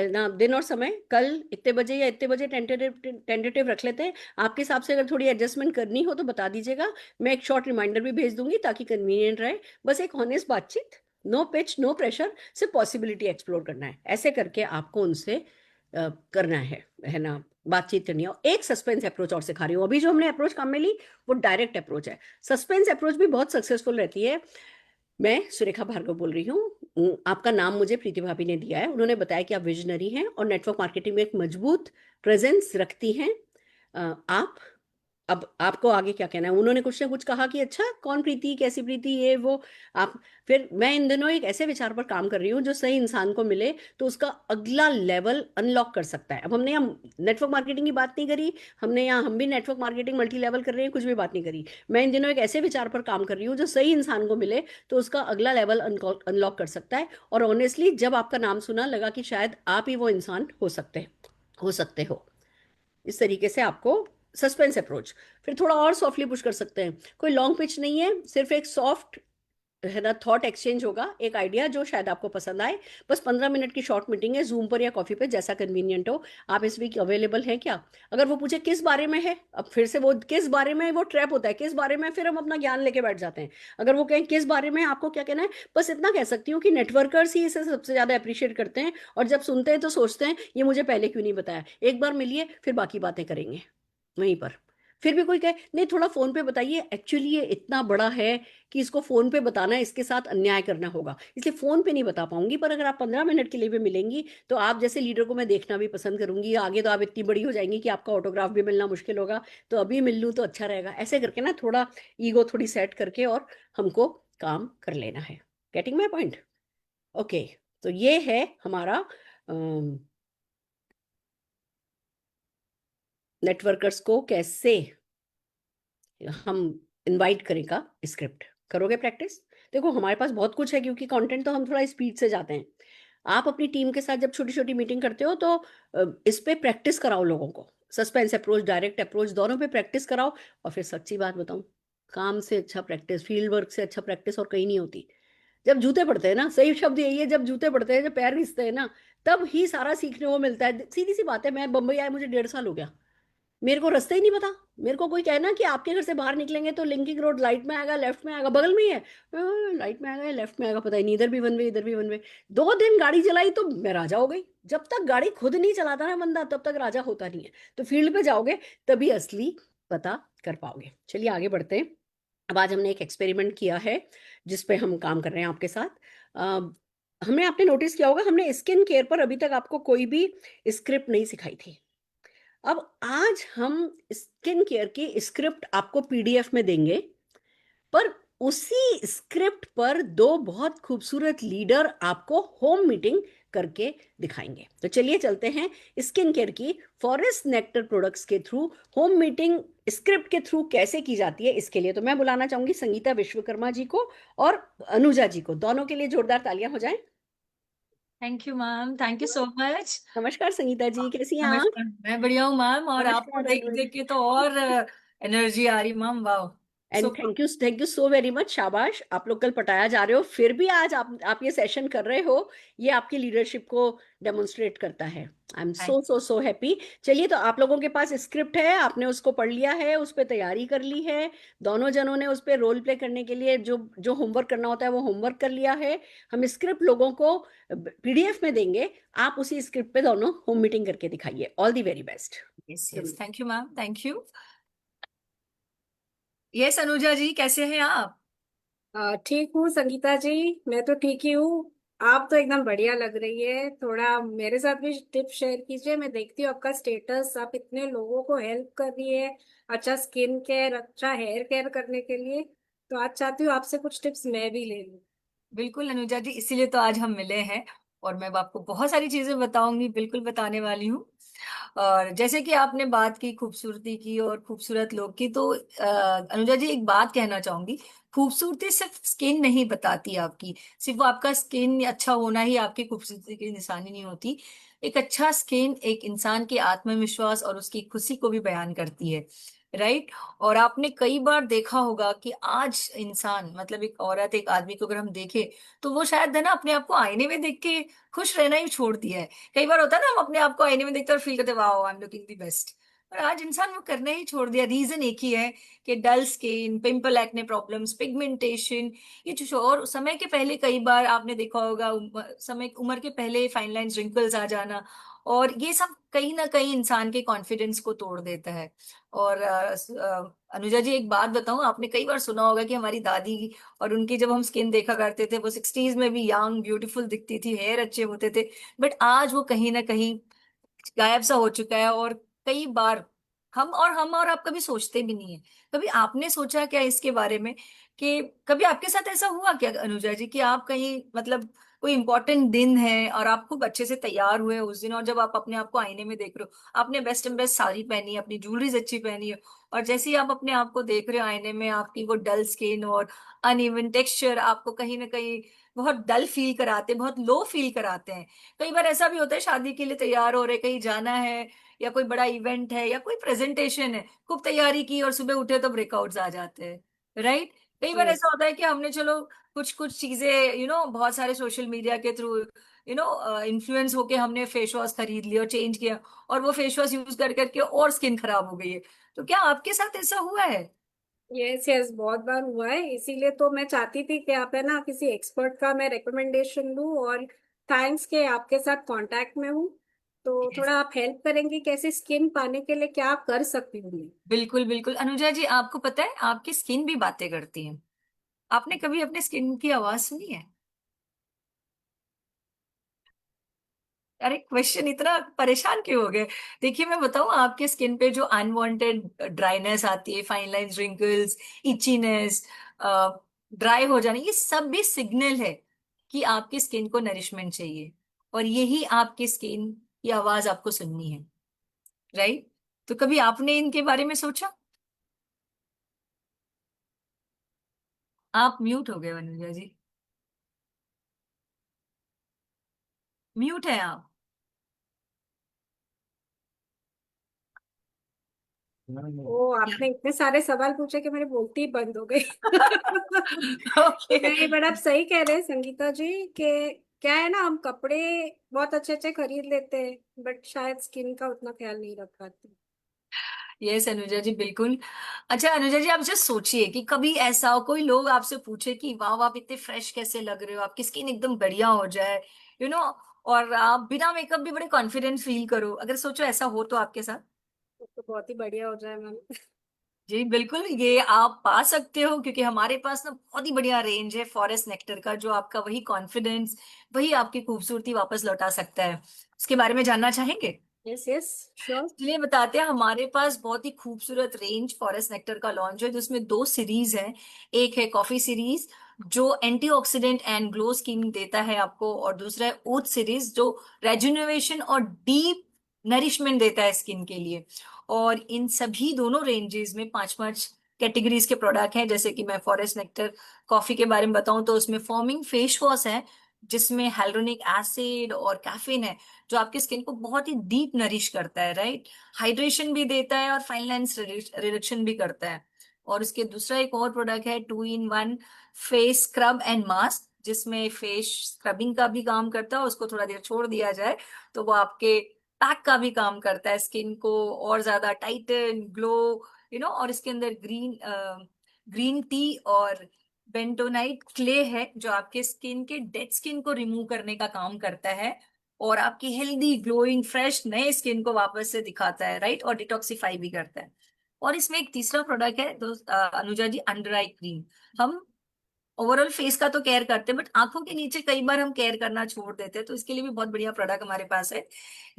ना, दिन और समय कल इतने बजे या इतने बजे टेंटेटिव रख लेते हैं। आपके हिसाब से अगर थोड़ी एडजस्टमेंट करनी हो तो बता दीजिएगा, मैं एक शॉर्ट रिमाइंडर भी भेज दूंगी ताकि कन्वीनियंट रहे। बस एक ऑनेस्ट बातचीत, नो पिच नो प्रेशर, सिर्फ पॉसिबिलिटी एक्सप्लोर करना है। ऐसे करके आपको उनसे करना है ना, बातचीत करनी है। और एक सस्पेंस अप्रोच और सिखा रही हूँ। अभी जो हमने अप्रोच काम में ली वो डायरेक्ट अप्रोच है। सस्पेंस अप्रोच भी बहुत सक्सेसफुल रहती है। मैं सुरेखा भार्गव बोल रही हूँ। आपका नाम मुझे प्रीति भाभी ने दिया है। उन्होंने बताया कि आप विजनरी हैं और नेटवर्क मार्केटिंग में एक मजबूत प्रेजेंस रखती हैं। आप, अब आपको आगे क्या कहना है? उन्होंने कुछ ना कुछ कहा कि अच्छा कौन प्रीति, कैसी प्रीति, ये वो। आप, फिर मैं इन दिनों एक ऐसे विचार पर काम कर रही हूँ जो सही इंसान को मिले तो उसका अगला लेवल अनलॉक कर सकता है। अब हमने यहाँ नेटवर्क मार्केटिंग की बात नहीं करी, हमने यहाँ, हम भी नेटवर्क मार्केटिंग मल्टी लेवल कर रहे हैं, कुछ भी बात नहीं करी। मैं इन दिनों एक ऐसे विचार पर काम कर रही हूँ जो सही इंसान को मिले तो उसका अगला लेवल अनलॉक कर सकता है। और ऑनेस्टली जब आपका नाम सुना लगा कि शायद आप ही वो इंसान हो सकते हो। इस तरीके से आपको सस्पेंस अप्रोच, फिर थोड़ा और सॉफ्टली पुश कर सकते हैं। कोई लॉन्ग पिच नहीं है, सिर्फ एक सॉफ्ट है ना थॉट एक्सचेंज होगा, एक आइडिया जो शायद आपको पसंद आए। बस 15 मिनट की शॉर्ट मीटिंग है, जूम पर या कॉफी पे, जैसा कन्वीनियंट हो। आप इस वीक अवेलेबल हैं क्या? अगर वो पूछे किस बारे में है, अब फिर से वो किस बारे में, वो ट्रैप होता है, किस बारे में, फिर हम अपना ज्ञान लेके बैठ जाते हैं। अगर वो कहें किस बारे में, आपको क्या कहना है, बस इतना कह सकती हूँ कि नेटवर्कर्स ही इसे सबसे ज्यादा अप्रिशिएट करते हैं, और जब सुनते हैं तो सोचते हैं ये मुझे पहले क्यों नहीं बताया। एक बार मिलिए, फिर बाकी बातें करेंगे वहीं पर। फिर भी कोई कहे नहीं थोड़ा फोन पे बताइए, एक्चुअली ये इतना बड़ा है कि इसको फोन पे बताना इसके साथ अन्याय करना होगा, इसलिए फोन पे नहीं बता पाऊंगी। पर अगर आप 15 मिनट के लिए भी मिलेंगी तो आप जैसे लीडर को मैं देखना भी पसंद करूंगी। आगे तो आप इतनी बड़ी हो जाएंगी कि आपका ऑटोग्राफ भी मिलना मुश्किल होगा, तो अभी मिल लूँ तो अच्छा रहेगा। ऐसे करके ना थोड़ा ईगो थोड़ी सेट करके और हमको काम कर लेना है। Getting my point? ओके, तो ये है हमारा नेटवर्कर्स को कैसे हम इनवाइट करें का स्क्रिप्ट। करोगे प्रैक्टिस? देखो हमारे पास बहुत कुछ है, क्योंकि कंटेंट तो हम थोड़ा स्पीड से जाते हैं। आप अपनी टीम के साथ जब छोटी छोटी मीटिंग करते हो तो इस पे प्रैक्टिस कराओ लोगों को। सस्पेंस अप्रोच, डायरेक्ट अप्रोच, दोनों पे प्रैक्टिस कराओ। और फिर सच्ची बात बताऊं, काम से अच्छा प्रैक्टिस, फील्ड वर्क से अच्छा प्रैक्टिस और कहीं नहीं होती। जब जूते पड़ते हैं ना, सही शब्द यही है, जब जूते पड़ते हैं, जब पैर घिसते हैं ना, तब ही सारा सीखने को मिलता है। सीधी सी बात है, मैं बम्बई आए मुझे 1.5 साल हो गया, मेरे को रास्ता ही नहीं पता। मेरे को कोई कहना कि आपके घर से बाहर निकलेंगे तो लिंकिंग रोड राइट में आएगा, लेफ्ट में आएगा, बगल में ही है, राइट में आएगा या लेफ्ट में आएगा पता ही नहीं, इधर भी वन वे इधर भी वन वे। 2 दिन गाड़ी चलाई तो मैं राजा हो गई। जब तक गाड़ी खुद नहीं चलाता ना बंदा, तब तक राजा होता नहीं है। तो फील्ड पे जाओगे तभी असली पता कर पाओगे। चलिए आगे बढ़ते हैं। अब आज हमने एक एक्सपेरिमेंट किया है जिसपे हम काम कर रहे हैं आपके साथ। हमने, आपने नोटिस किया होगा, हमने स्किन केयर पर अभी तक आपको कोई भी स्क्रिप्ट नहीं सिखाई थी। अब आज हम स्किन केयर की स्क्रिप्ट आपको पीडीएफ में देंगे, पर उसी स्क्रिप्ट पर 2 बहुत खूबसूरत लीडर आपको होम मीटिंग करके दिखाएंगे। तो चलिए चलते हैं स्किन केयर की फॉरेस्ट नेक्टर प्रोडक्ट्स के थ्रू होम मीटिंग स्क्रिप्ट के थ्रू कैसे की जाती है इसके लिए। तो मैं बुलाना चाहूंगी संगीता विश्वकर्मा जी को और अनुजा जी को, दोनों के लिए जोरदार तालियां हो जाएं। Thank you ma'am, thank you so much. नमस्कार संगीता जी, कैसी हैं आप? नमस्कार, मैं बढ़िया हूँ मैम, और आपको नमस्कार देख अनुजा। देख के तो और एनर्जी आ रही मैम, वाह। And so thank you so very much, शाबाश। आप लोग कल पटाया जा रहे हो, फिर भी आज आप ये सेशन कर रहे हो, ये आपकी लीडरशिप को डेमोन्स्ट्रेट करता है। I am so so so happy. चलिए, तो आप लोगों के पास स्क्रिप्ट है, आपने उसको पढ़ लिया है, उस पर तैयारी कर ली है, दोनों जनों ने उस पर रोल प्ले करने के लिए जो जो होमवर्क करना होता है वो होमवर्क कर लिया है। हम स्क्रिप्ट लोगों को पीडीएफ में देंगे, आप उसी स्क्रिप्ट पे दोनों होम मीटिंग करके दिखाइए। All the very best. Yes yes, thank you ma'am, thank you. Yes Anuja ji, कैसे हैं आप? ठीक हूँ संगीता जी, मैं तो ठीक ही हूँ। आप तो एकदम बढ़िया लग रही है। थोड़ा मेरे साथ भी टिप शेयर कीजिए। मैं देखती हूँ आपका स्टेटस, आप इतने लोगों को हेल्प कर रही है, अच्छा स्किन केयर, अच्छा हेयर केयर करने के लिए। तो आज चाहती हूँ आपसे कुछ टिप्स मैं भी ले लूँ। बिल्कुल अनुजा जी, इसीलिए तो आज हम मिले हैं, और मैं आपको बहुत सारी चीजें बताऊंगी, बिल्कुल बताने वाली हूँ। और जैसे कि आपने बात की खूबसूरती की और खूबसूरत लोग की, तो अनुजा जी एक बात कहना चाहूंगी। खूबसूरती सिर्फ स्किन नहीं बताती आपकी, सिर्फ आपका स्किन अच्छा होना ही आपकी खूबसूरती की निशानी नहीं होती। एक अच्छा स्किन एक इंसान के आत्मविश्वास और उसकी खुशी को भी बयान करती है, राइट। और आपने कई बार देखा होगा कि आज इंसान, मतलब एक औरत एक आदमी को अगर हम देखें, तो वो शायद है ना अपने आप को आईने में देख के खुश रहना ही छोड़ दिया है। कई बार होता है ना, हम अपने आप को आईने में देखते हैं और फील करते हैं wow I am looking the best, पर आज इंसान वो करना ही छोड़ दिया। रीजन एक ही है कि dull skin, pimple, acne problems, pigmentation, ये जो और समय के पहले कई बार आपने देखा होगा, समय उम्र के पहले फाइन लाइंस, रिंकल्स आ जाना, और ये सब कहीं ना कहीं इंसान के कॉन्फिडेंस को तोड़ देता है। और अनुजा जी एक बात बताऊं, आपने कई बार सुना होगा कि हमारी दादी और उनकी जब हम स्किन देखा करते थे, वो 60s में भी यंग ब्यूटीफुल दिखती थी, हेयर अच्छे होते थे, बट आज वो कहीं ना कहीं गायब सा हो चुका है। और कई बार हम और आप कभी सोचते भी नहीं है। कभी आपने सोचा क्या इसके बारे में, कि कभी आपके साथ ऐसा हुआ क्या अनुजा जी, कि आप कहीं मतलब कोई इंपॉर्टेंट दिन है और आप खूब अच्छे से तैयार हुए उस दिन, और जब आप अपने आप को आईने में देख रहे हो, आपने बेस्ट एंड बेस्ट साड़ी पहनी है, अपनी ज्वेलरीज अच्छी पहनी है, और जैसे ही आप अपने आप को देख रहे हो आईने में, आपकी वो डल स्किन और अनइवन टेक्सचर आपको कहीं ना कहीं बहुत डल फील कराते, बहुत लो फील कराते हैं। कई बार ऐसा भी होता है, शादी के लिए तैयार हो रहे, कहीं जाना है, या कोई बड़ा इवेंट है, या कोई प्रेजेंटेशन है, खूब तैयारी की और सुबह उठे तो ब्रेकआउट्स आ जाते हैं, राइट। कई बार ऐसा होता है कि हमने चलो कुछ कुछ चीजें बहुत सारे सोशल मीडिया के थ्रू इन्फ्लुएंस होके हमने फेस वॉश खरीद लिया और चेंज किया, और वो फेस वॉश यूज कर करके और स्किन खराब हो गई है। तो क्या आपके साथ ऐसा हुआ है? यस यस, बहुत बार हुआ है। इसीलिए तो मैं चाहती थी कि आप है ना किसी एक्सपर्ट का मैं रिकमेंडेशन लूं, और थैंक्स के आपके साथ कांटेक्ट में हूँ। तो थोड़ा आप हेल्प करेंगे कैसे स्किन पाने के लिए क्या कर सकती हूँ मैं? बिल्कुल बिल्कुल अनुजा जी, आपको पता है आपकी स्किन भी बातें करती है। आपने कभी अपने स्किन की आवाज सुनी है? अरे क्वेश्चन इतना परेशान क्यों हो गए? देखिए मैं बताऊं, आपके स्किन पे जो अनवांटेड ड्राइनेस आती है, fine lines, wrinkles, itchiness, dry हो जाना, ये सब भी सिग्नल है कि आपकी स्किन को नरिशमेंट चाहिए, और यही आपकी स्किन की आवाज आपको सुननी है, राइट। तो कभी आपने इनके बारे में सोचा? आप म्यूट हो गए अनुजा जी, म्यूट है आप। ओ, आपने इतने सारे सवाल पूछे कि मेरे बोलती ही बंद हो गई। ओके। नहीं, बट आप सही कह रहे हैं संगीता जी कि क्या है ना, हम कपड़े बहुत अच्छे अच्छे खरीद लेते हैं बट शायद स्किन का उतना ख्याल नहीं रख पाते। यस अनुजा जी, बिल्कुल। अच्छा अनुजा जी, आप जस्ट सोचिए कि कभी ऐसा हो, कोई लोग आपसे पूछे कि वाह आप इतने फ्रेश कैसे लग रहे हो, आपकी स्किन एकदम बढ़िया हो जाए, यू नो और आप बिना मेकअप भी बड़े कॉन्फिडेंट फील करो, अगर सोचो ऐसा हो तो आपके साथ। तो बहुत ही बढ़िया हो जाए मैम। जी बिल्कुल, ये आप पा सकते हो, क्योंकि हमारे पास ना बहुत ही बढ़िया रेंज है फॉरेस्ट नेक्टर का, जो आपका वही कॉन्फिडेंस, वही आपकी खूबसूरती वापस लौटा सकता है। उसके बारे में जानना चाहेंगे? Yes yes, sure. चलिए बताते हैं, हमारे पास बहुत ही खूबसूरत रेंज फॉरेस्ट नेक्टर का लॉन्च है, जिसमें दो सीरीज है। एक है कॉफी सीरीज, जो एंटीऑक्सीडेंट एंड ग्लो स्किन देता है आपको, और दूसरा है ओथ सीरीज जो रेजुनरेशन और डीप नरिशमेंट देता है स्किन के लिए। और इन सभी दोनों रेंजेस में 5-5 कैटेगरीज के प्रोडक्ट हैं। जैसे कि मैं फॉरेस्ट नेक्टर कॉफी के बारे में बताऊं तो उसमें फॉर्मिंग फेस वॉश है जिसमें हाइलोनिक एसिड और कैफीन है जो आपकी स्किन को बहुत ही डीप नरिश करता है, राइट। हाइड्रेशन भी देता है और फाइन लाइंस रिडक्शन भी करता है। और उसके दूसरा एक और प्रोडक्ट है 2-in-1 face scrub and mask, जिसमें फेस स्क्रबिंग का भी काम करता है, उसको थोड़ा देर छोड़ दिया जाए तो वो आपके पैक का भी काम करता है, स्किन को और ज्यादा टाइटन ग्लो और इसके अंदर ग्रीन टी और बेंटोनाइट क्ले है जो आपके स्किन के डेड स्किन को रिमूव करने का काम करता है और आपकी हेल्दी ग्लोइंग फ्रेश नए स्किन को वापस से दिखाता है, राइट, और डिटॉक्सिफाई भी करता है। और इसमें एक तीसरा प्रोडक्ट है अनुजा जी, अंडर आई क्रीम। हम ओवरऑल फेस का तो केयर करते हैं बट आंखों के नीचे कई बार हम केयर करना छोड़ देते हैं, तो इसके लिए भी बहुत बढ़िया प्रोडक्ट हमारे पास है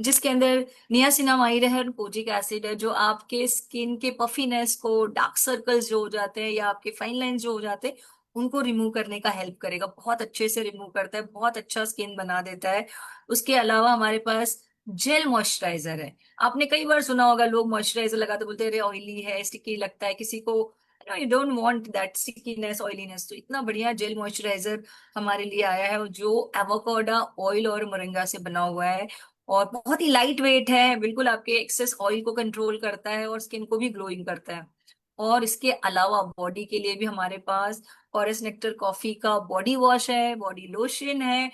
जिसके अंदर नियासिनामाइड है और कोजिक एसिड है जो आपके स्किन के पफीनेस को, डार्क सर्कल्स जो हो जाते हैं या आपके फाइन लाइंस जो हो जाते हैं उनको रिमूव करने का हेल्प करेगा। बहुत अच्छे से रिमूव करता है, बहुत अच्छा स्किन बना देता है। उसके अलावा हमारे पास जेल मॉइस्चराइजर है। आपने कई बार सुना होगा लोग मॉइस्चराइजर लगाते बोलते हैं अरे ऑयली है, स्टिकी लगता है, किसी को you don't want that stickiness oiliness. तो इतना बढ़िया जेल मॉइस्चराइजर हमारे लिए आया है जो एवोकाडो ऑयल और मोरिंगा से बना हुआ है और बहुत ही लाइट वेट है, बिल्कुल आपके एक्सेस ऑयल को कंट्रोल करता है और स्किन को भी ग्लोइंग करता है। और इसके अलावा बॉडी के लिए भी हमारे पास फॉरेस्ट नेक्टर कॉफी का बॉडी वॉश है, बॉडी लोशन है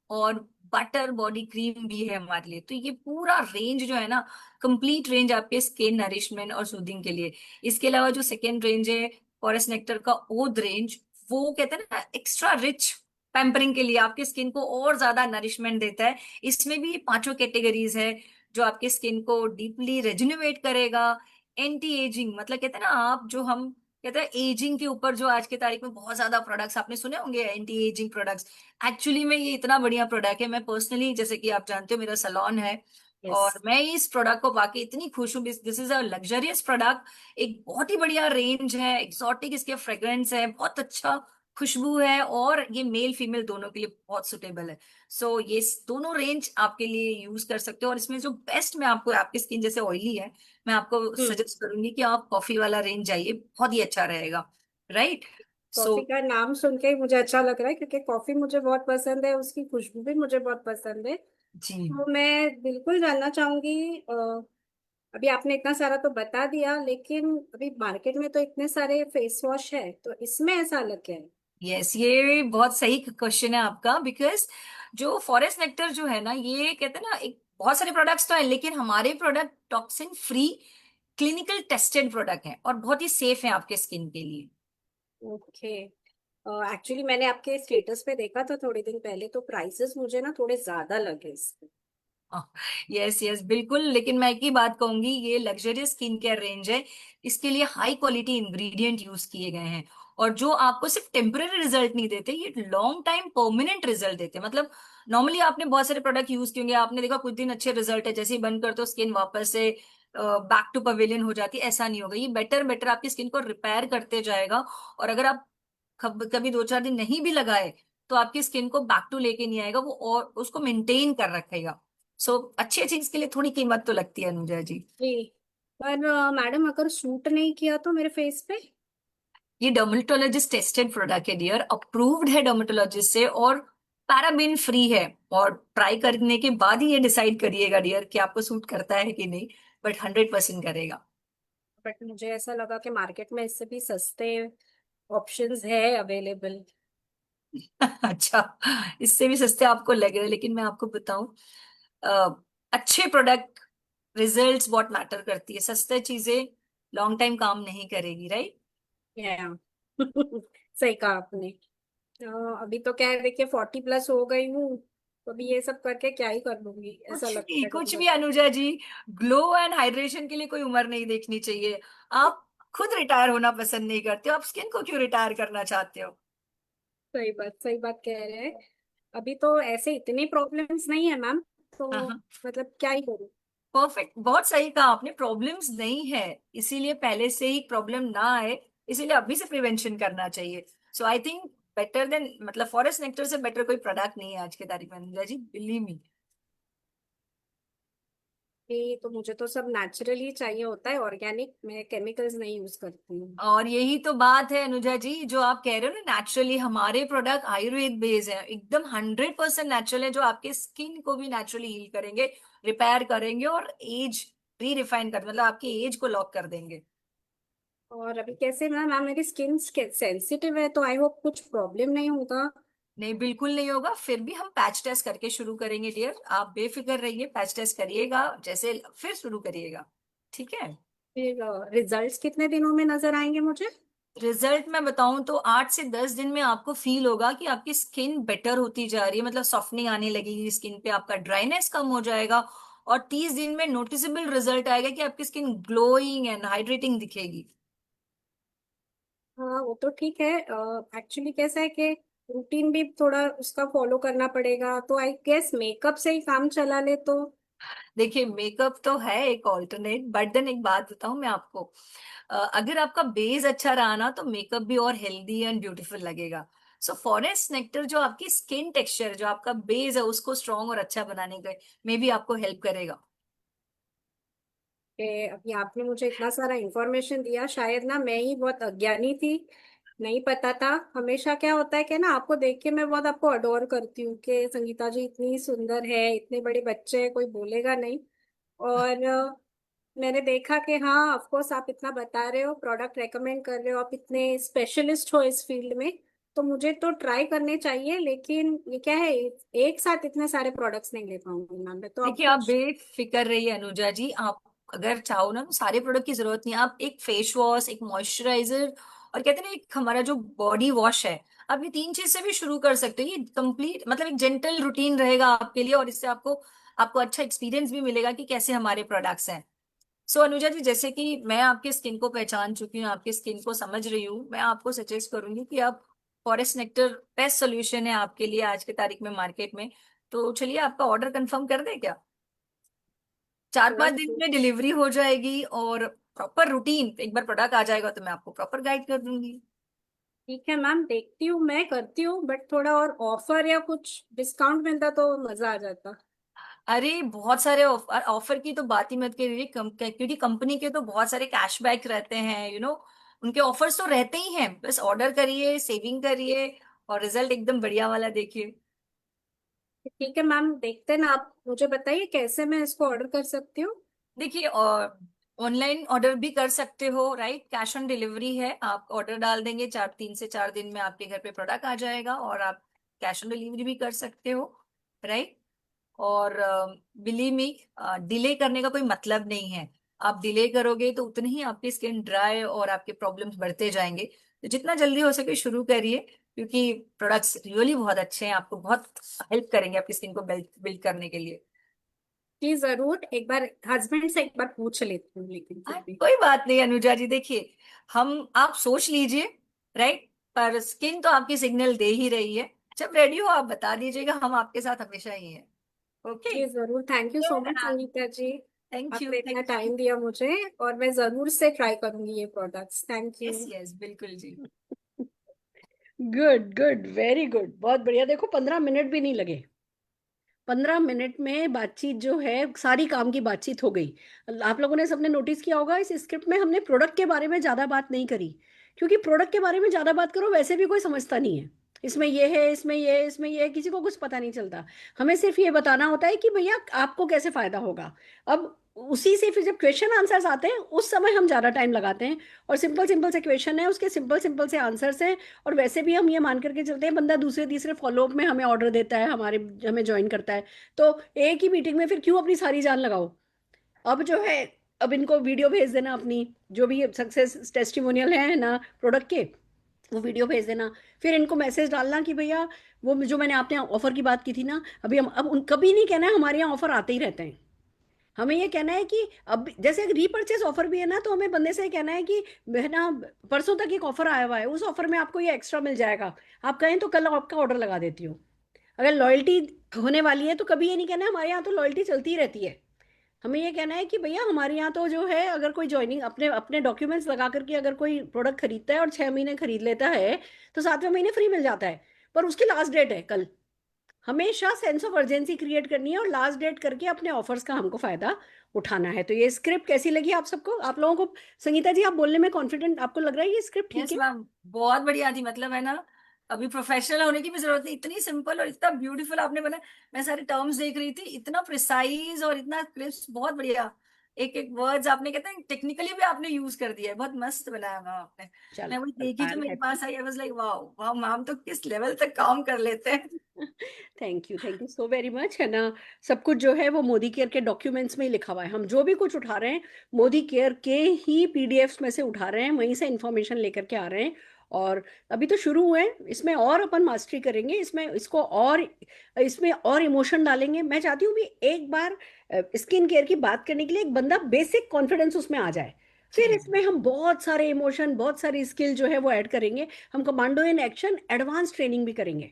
और बटर बॉडी क्रीम भी है हमारे लिए। तो ये पूरा रेंज जो है ना, कंप्लीट रेंज आपके स्किन नरिशमेंट और सूदिंग के लिए। इसके अलावा जो सेकेंड रेंज है फॉरेस्ट नेक्टर का ओद रेंज, वो कहते हैं ना एक्स्ट्रा रिच पैम्परिंग के लिए, आपके स्किन को और ज्यादा नरिशमेंट देता है। इसमें भी 5 कैटेगरीज है जो आपके स्किन को डीपली रेजुनेट करेगा। एंटी एजिंग मतलब कहते हैं ना, आप जो हम कहते हैं एजिंग के ऊपर जो आज के तारीख में बहुत ज्यादा प्रोडक्ट्स आपने सुने होंगे एंटी एजिंग प्रोडक्ट्स, एक्चुअली में ये इतना बढ़िया प्रोडक्ट है। मैं पर्सनली, जैसे कि आप जानते हो, मेरा सैलून है यस। और मैं इस प्रोडक्ट को पाके इतनी खुश हूँ। This is a luxurious product, एक बहुत ही बढ़िया रेंज है, एक्सोटिक इसके फ्रेग्रेंस है, बहुत अच्छा खुशबू है और ये मेल फीमेल दोनों के लिए बहुत सुटेबल है। सो ये दोनों रेंज आपके लिए यूज कर सकते हो। और इसमें जो बेस्ट मैं आपको, आपकी स्किन जैसे ऑयली है, मैं आपको सजेस्ट करूंगी कि आप कॉफी वाला रेंज जाइए, बहुत ही अच्छा रहेगा, राइट। सो कॉफी का नाम सुन के ही मुझे अच्छा लग रहा है क्योंकि कॉफी मुझे बहुत पसंद है, उसकी खुशबू भी मुझे बहुत पसंद है। जी, तो मैं बिल्कुल जानना चाहूंगी, अभी आपने इतना सारा तो बता दिया, लेकिन अभी मार्केट में तो इतने सारे फेस वॉश है, तो इसमें ऐसा अलग क्या है? यस, ये बहुत सही क्वेश्चन है आपका। बिकॉज जो फॉरेस्ट नेक्टर जो है ना, ये कहते हैं ना, एक बहुत सारे प्रोडक्ट्स तो है लेकिन हमारे product toxin free clinical tested product है और बहुत ही सेफ है आपके स्किन के लिए। ओके। एक्चुअली मैंने आपके स्टेटस पे देखा था थोड़े दिन पहले, तो प्राइसेस मुझे ना थोड़े ज्यादा लगे इसके। यस यस बिल्कुल, लेकिन मैं एक ही बात कहूंगी, ये लग्जरियस स्किन केयर रेंज है, इसके लिए हाई क्वालिटी इंग्रेडिएंट यूज किए गए हैं और जो आपको सिर्फ टेम्पररी रिजल्ट नहीं देते, ये लॉन्ग टाइम परमानेंट रिजल्ट देते हैं। मतलब नॉर्मली आपने बहुत सारे प्रोडक्ट यूज किए होंगे, आपने देखा कुछ दिन अच्छे रिजल्ट है, जैसे ही बंद करते हो स्किन वापस से बैक टू पवेलियन हो जाती है, ऐसा नहीं होगा। ये बेटर बेटर आपकी स्किन को रिपेयर करते जाएगा और अगर आप कभी 2-4 दिन नहीं भी लगाए तो आपकी स्किन को बैक टू लेके नहीं आएगा वो, और उसको मेंटेन कर रखेगा। सो अच्छी चीज के लिए थोड़ी कीमत तो लगती है अनुजा जी। जी। पर मैडम अगर सूट नहीं किया तो मेरे फेस पे? ये डर्मेटोलॉजिस्ट टेस्टेड प्रोडक्ट है डियर, अप्रूव्ड है डर्मेटोलॉजिस्ट से और पैराबेन फ्री है। और ट्राई करने के बाद ही ये डिसाइड करिएगा डियर कि आपको सूट करता है कि नहीं, बट 100% करेगा। बट मुझे ऐसा लगा कि मार्केट में इससे भी सस्ते ऑप्शंस है अवेलेबल। अच्छा, इससे भी सस्ते आपको लग रहे हैं, लेकिन मैं आपको बताऊं, अच्छे प्रोडक्ट रिजल्ट्स बहुत मैटर करती है, सस्ते चीजें लॉन्ग टाइम काम नहीं करेगी, राइट। या सही कहा आपने। अभी तो क्या है, देखिए 40+ हो गई हूँ, तो अभी ये सब करके क्या ही कर लूंगी, ऐसा लगता है कभी कुछ भी कभी। अनुजा जी, ग्लो एंड हाइड्रेशन के लिए कोई उम्र नहीं देखनी चाहिए। आप खुद रिटायर होना पसंद नहीं करते हो, आप स्किन को क्यों रिटायर करना चाहते हो। सही बात कह रहे हैं। अभी तो ऐसे इतनी प्रॉब्लम्स नहीं है मैम, तो हाँ, मतलब क्या ही करूँ। परफेक्ट, बहुत सही कहा आपने, प्रॉब्लम्स नहीं है इसीलिए पहले से ही प्रॉब्लम ना आए, इसीलिए अभी से प्रिवेंशन करना चाहिए। सो आई थिंक बेटर देन, मतलब फॉरेस्ट नेक्टर से बेटर कोई प्रोडक्ट नहीं है आज की तारीख में अनुजा जी, बिलीव मी। ये तो मुझे तो सब नेचुरली चाहिए होता है, ऑर्गेनिक, मैं केमिकल्स नहीं यूज करती हूँ। और यही तो बात है अनुजा जी, जो आप कह रहे हो ना, नेचुरली हमारे प्रोडक्ट आयुर्वेद बेस्ड है, एकदम 100% नेचुरल है, जो आपके स्किन को भी नेचुरली हील करेंगे, रिपेयर करेंगे और एज री रिफाइन कर, मतलब आपकी एज को लॉक कर देंगे। और अभी कैसे मैम, मैम मेरी स्किन सेंसिटिव है, तो आई होप कुछ प्रॉब्लम नहीं होगा। नहीं, बिल्कुल नहीं होगा, फिर भी हम पैच टेस्ट करके शुरू करेंगे डियर, आप बेफिक्र रहिए, पैच टेस्ट करिएगा जैसे, फिर शुरू करिएगा, ठीक है। फिर रिजल्ट्स कितने दिनों में नजर आएंगे मुझे? रिजल्ट मैं बताऊं तो 8 से 10 दिन में आपको फील होगा कि आपकी स्किन बेटर होती जा रही है, मतलब सॉफ्टनिंग आने लगेगी स्किन पे, आपका ड्राइनेस कम हो जाएगा, और 30 दिन में नोटिसेबल रिजल्ट आएगा कि आपकी स्किन ग्लोइंग एंड हाइड्रेटिंग दिखेगी। हाँ वो तो ठीक है। एक्चुअली कैसा है कि रूटीन भी थोड़ा उसका फॉलो करना पड़ेगा, तो आई गेस मेकअप से ही काम चला ले तो। देखिए, मेकअप तो है एक ऑल्टरनेट, बट देन एक बात बताऊं मैं आपको, अगर आपका बेस अच्छा रहा ना तो मेकअप भी और हेल्दी एंड ब्यूटीफुल लगेगा। सो फॉरेस्ट नेक्टर जो आपकी स्किन टेक्सचर, जो आपका बेस है, उसको स्ट्रॉन्ग और अच्छा बनाने में भी आपको हेल्प करेगा। कि अभी आपने मुझे इतना सारा इंफॉर्मेशन दिया, शायद ना मैं ही बहुत अज्ञानी थी, नहीं पता था। हमेशा क्या होता है कि ना, आपको देख के मैं बहुत आपको अडोर करती हूँ कि संगीता जी इतनी सुंदर है, इतने बड़े बच्चे हैं, कोई बोलेगा नहीं। और मैंने देखा कि हाँ ऑफ कोर्स आप इतना बता रहे हो, प्रोडक्ट रेकमेंड कर रहे हो, आप इतने स्पेशलिस्ट हो इस फील्ड में, तो मुझे तो ट्राई करने चाहिए। लेकिन ये क्या है, एक साथ इतने सारे प्रोडक्ट्स नहीं ले पाऊंगी मैम मैं, तो आप देखिए, आप कुछ। बेफिक्र रहिए अनुजा जी, आप अगर चाहो ना तो सारे प्रोडक्ट की जरूरत नहीं है, आप एक फेस वॉश, एक मॉइस्चराइजर, और कहते हैं ना एक हमारा जो बॉडी वॉश है, आप ये 3 चीज से भी शुरू कर सकते हो। ये कंप्लीट मतलब एक जेंटल रूटीन रहेगा आपके लिए, और इससे आपको आपको अच्छा एक्सपीरियंस भी मिलेगा कि कैसे हमारे प्रोडक्ट्स हैं। सो अनुजा जी, जैसे कि मैं आपके स्किन को पहचान चुकी हूँ, आपकी स्किन को समझ रही हूँ, मैं आपको सजेस्ट करूंगी कि आप फॉरेस्ट नेक्टर बेस्ट सोल्यूशन है आपके लिए आज की तारीख में मार्केट में। तो चलिए, आपका ऑर्डर कंफर्म कर दें क्या? 4-5 दिन में डिलीवरी हो जाएगी, और प्रॉपर रूटीन, एक बार प्रोडक्ट आ जाएगा तो मैं आपको प्रॉपर गाइड कर दूंगी। ठीक है मैम, देखती हूँ, मैं करती हूँ, बट थोड़ा और ऑफर या कुछ डिस्काउंट मिलता तो मजा आ जाता। अरे बहुत सारे ऑफर, ऑफर की तो बात ही मत करिए, क्योंकि कंपनी के तो बहुत सारे कैशबैक रहते हैं, उनके ऑफर्स तो रहते ही हैं, बस ऑर्डर करिए, सेविंग करिए, और रिजल्ट एकदम बढ़िया वाला देखिए। ठीक है मैम, देखते हैं ना, आप मुझे बताइए कैसे मैं इसको ऑर्डर कर सकती हूँ। देखिए, ऑनलाइन ऑर्डर भी कर सकते हो, राइट, कैश ऑन डिलीवरी है, आप ऑर्डर डाल देंगे, 3 से 4 दिन में आपके घर पे प्रोडक्ट आ जाएगा, और आप कैश ऑन डिलीवरी भी कर सकते हो, राइट। और बिलीव मी, डिले करने का कोई मतलब नहीं है, आप डिले करोगे तो उतनी ही आपकी स्किन ड्राई और आपके प्रॉब्लम्स बढ़ते जाएंगे। तो जितना जल्दी हो सके शुरू करिए, क्योंकि प्रोडक्ट्स रियली बहुत अच्छे हैं, आपको बहुत हेल्प करेंगे आपकी स्किन को बिल्ड करने के लिए। जी जरूर, एक बार हस्बैंड से एक बार पूछ लेती हूँ, लेकिन फिर भी। कोई बात नहीं अनुजा जी, देखिए, आप सोच लीजिए, राइट, पर स्किन तो आपकी सिग्नल दे ही रही है, जब रेडी हो आप बता दीजिएगा, हम आपके साथ हमेशा ही हैं। ओके। जी जरूर, thank you so much Sangeeta ji, thank you, आपने इतना थैंक यू। टाइम दिया मुझे, और मैं जरूर से ट्राई करूंगी ये products. Thank you. Yes yes, बिल्कुल जी। गुड गुड, वेरी गुड, बहुत बढ़िया। देखो 15 मिनट भी नहीं लगे, 15 मिनट में बातचीत जो है, सारी काम की बातचीत हो गई। आप लोगों ने सबने नोटिस किया होगा, इस स्क्रिप्ट में हमने प्रोडक्ट के बारे में ज्यादा बात नहीं करी, क्योंकि प्रोडक्ट के बारे में ज्यादा बात करो वैसे भी कोई समझता नहीं है। इसमें ये है, इसमें ये है, इसमें ये है, किसी को कुछ पता नहीं चलता। हमें सिर्फ ये बताना होता है कि भैया आपको कैसे फायदा होगा। अब उसी से फिर जब क्वेश्चन आंसर्स आते हैं उस समय हम ज्यादा टाइम लगाते हैं, और सिंपल सिंपल से क्वेश्चन है, उसके सिंपल सिंपल से आंसर्स हैं। और वैसे भी हम ये मान करके चलते हैं, बंदा दूसरे तीसरे फॉलोअप में हमें ऑर्डर देता है, हमें ज्वाइन करता है, तो एक ही मीटिंग में फिर क्यों अपनी सारी जान लगाओ। अब जो है, अब इनको वीडियो भेज देना अपनी, जो भी सक्सेस टेस्टिमोनियल है ना प्रोडक्ट के, वो वीडियो भेज देना। फिर इनको मैसेज डालना कि भैया वो जो मैंने आपने ऑफर की बात की थी ना, अभी हम अब उन कभी नहीं कहना है हमारे यहाँ ऑफर आते ही रहते हैं। हमें ये कहना है कि अब जैसे रीपर्चेस ऑफर भी है ना, तो हमें बंदे से कहना है कि है ना, परसों तक एक ऑफर आया हुआ है, उस ऑफर में आपको ये एक्स्ट्रा मिल जाएगा, आप कहें तो कल आपका ऑर्डर लगा देती हूँ। अगर लॉयल्टी होने वाली है तो कभी ये नहीं कहना है हमारे यहाँ तो लॉयल्टी चलती ही रहती है। हमें ये कहना है कि भैया हमारे यहाँ तो जो है, अगर कोई ज्वाइनिंग अपने अपने डॉक्यूमेंट्स लगा करके अगर कोई प्रोडक्ट खरीदता है और 6 महीने खरीद लेता है तो 7वें महीने फ्री मिल जाता है, पर उसकी लास्ट डेट है कल। हमेशा सेंस ऑफ अर्जेंसी क्रिएट करनी है और लास्ट डेट करके अपने ऑफर्स का हमको फायदा उठाना है। तो ये स्क्रिप्ट कैसी लगी आप सबको, आप लोगों को? संगीता जी, आप बोलने में कॉन्फिडेंट, आपको लग रहा है ये स्क्रिप्ट ठीक यस है? मैम, बहुत बढ़िया थी। मतलब है ना, अभी प्रोफेशनल होने की भी जरूरत नहीं, इतनी सिंपल और इतना ब्यूटीफुल आपने बना। मैं सारे टर्म्स देख रही थी, इतना प्रिसाइज और इतना क्रिस्प, बहुत बढ़िया। एक एक वर्ड्स आपने, कहते हैं टेक्निकली भी आपने यूज कर दिया है, बहुत मस्त बनाया मैम आपने। मैं वही चलो, देखी आई जो एम मेरे happy. Pass I, I was like wow wow, ma'am तो किस लेवल तक काम कर लेते हैं। Thank you so very much, है ना। सब कुछ जो है वो मोदी केयर के डॉक्यूमेंट्स में ही लिखा हुआ है। हम जो भी कुछ उठा रहे हैं मोदी केयर के ही पीडीएफ्स में से उठा रहे हैं, वहीं से इंफॉर्मेशन लेकर के आ रहे हैं। और अभी तो शुरू हुए हैं, इसमें और अपन मास्टरी करेंगे, इसमें इसको और इसमें और इमोशन डालेंगे। मैं चाहती हूँ भी एक बार स्किन केयर की बात करने के लिए एक बंदा बेसिक कॉन्फिडेंस उसमें आ जाए, फिर इसमें हम बहुत सारे इमोशन, बहुत सारी स्किल जो है वो ऐड करेंगे। हम commando in action advance training भी करेंगे,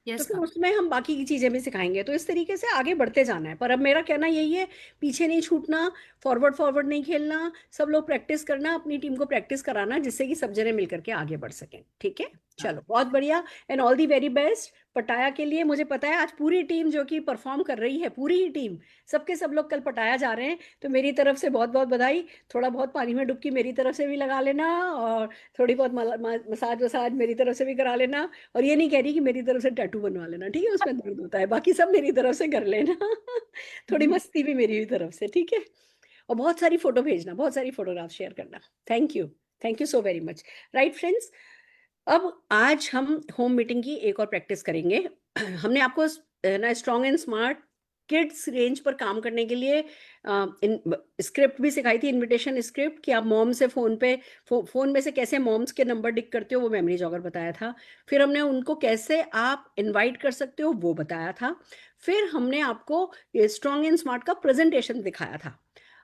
तो यस फिर मैम। उसमें हम बाकी की चीजें भी सिखाएंगे। तो इस तरीके से आगे बढ़ते जाना है। पर अब मेरा कहना यही है, पीछे नहीं छूटना, फॉरवर्ड फॉरवर्ड नहीं खेलना, सब लोग प्रैक्टिस करना, अपनी टीम को प्रैक्टिस कराना, जिससे कि सब जने मिलकर के आगे बढ़ सकें। ठीक है, चलो बहुत बढ़िया। And all the very best पटाया के लिए। मुझे पता है आज पूरी टीम जो कि परफॉर्म कर रही है, पूरी ही टीम, सबके सब लोग कल पटाया जा रहे हैं। तो मेरी तरफ से बहुत बहुत बधाई। थोड़ा बहुत पानी में डुबकी मेरी तरफ से भी लगा लेना, और थोड़ी बहुत मसाज वसाज मेरी तरफ से भी करा लेना। और ये नहीं कह रही कि मेरी तरफ से टैटू बनवा लेना, ठीक है, उसमें दर्द होता है, बाकी सब मेरी तरफ से कर लेना। थोड़ी मस्ती भी मेरी भी तरफ से, ठीक है। और बहुत सारी फोटो भेजना, बहुत सारी फोटोग्राफ शेयर करना। Thank you, thank you so very much. Right friends, अब आज हम होम मीटिंग की एक और प्रैक्टिस करेंगे। हमने आपको ना strong and smart kids range पर काम करने के लिए स्क्रिप्ट भी सिखाई थी, इनविटेशन स्क्रिप्ट, कि आप मॉम से फोन पे फोन में से कैसे मॉम्स के नंबर डिक करते हो, वो मेमोरी जॉगर बताया था। फिर हमने उनको कैसे आप इनवाइट कर सकते हो वो बताया था। फिर हमने आपको स्ट्रॉन्ग एंड स्मार्ट का प्रेजेंटेशन दिखाया था।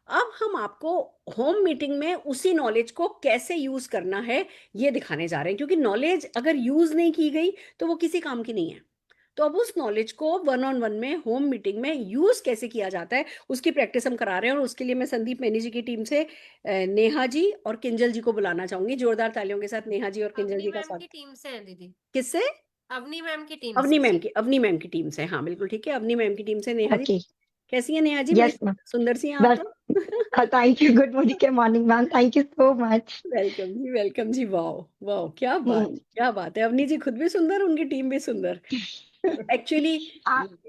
अब हम आपको होम मीटिंग में उसी नॉलेज को कैसे यूज करना है ये दिखाने जा रहे हैं, क्योंकि नॉलेज अगर यूज नहीं की गई तो वो किसी काम की नहीं है। तो अब उस नॉलेज को वन ऑन वन में होम मीटिंग में यूज कैसे किया जाता है उसकी प्रैक्टिस हम करा रहे हैं। और उसके लिए मैं संदीप मैनी जी की टीम से नेहा जी और किंजल जी को बुलाना चाहूंगी। जोरदार तालियों के साथ नेहा जी और किंजल अवनी जी का मैम की स्वागत। टीम से है दीदी। किससे? अवनी मैम की टीम अवनी से। मैम की, अवनी मैम की टीम से, हाँ बिल्कुल ठीक है, अवनी मैम की टीम से। नेहा जी ओके। कैसी है? नेहा जी बड़ी यस मैम। सुंदर सी हैं आप बस तो। Thank you. गुड मॉर्निंग के morning ma'am, thank you so much. Welcome जी, वेलकम जी। वाह वाह, क्या बात, क्या बात है। अवनी जी खुद भी सुंदर, उनकी टीम भी सुंदर। एक्चुअली,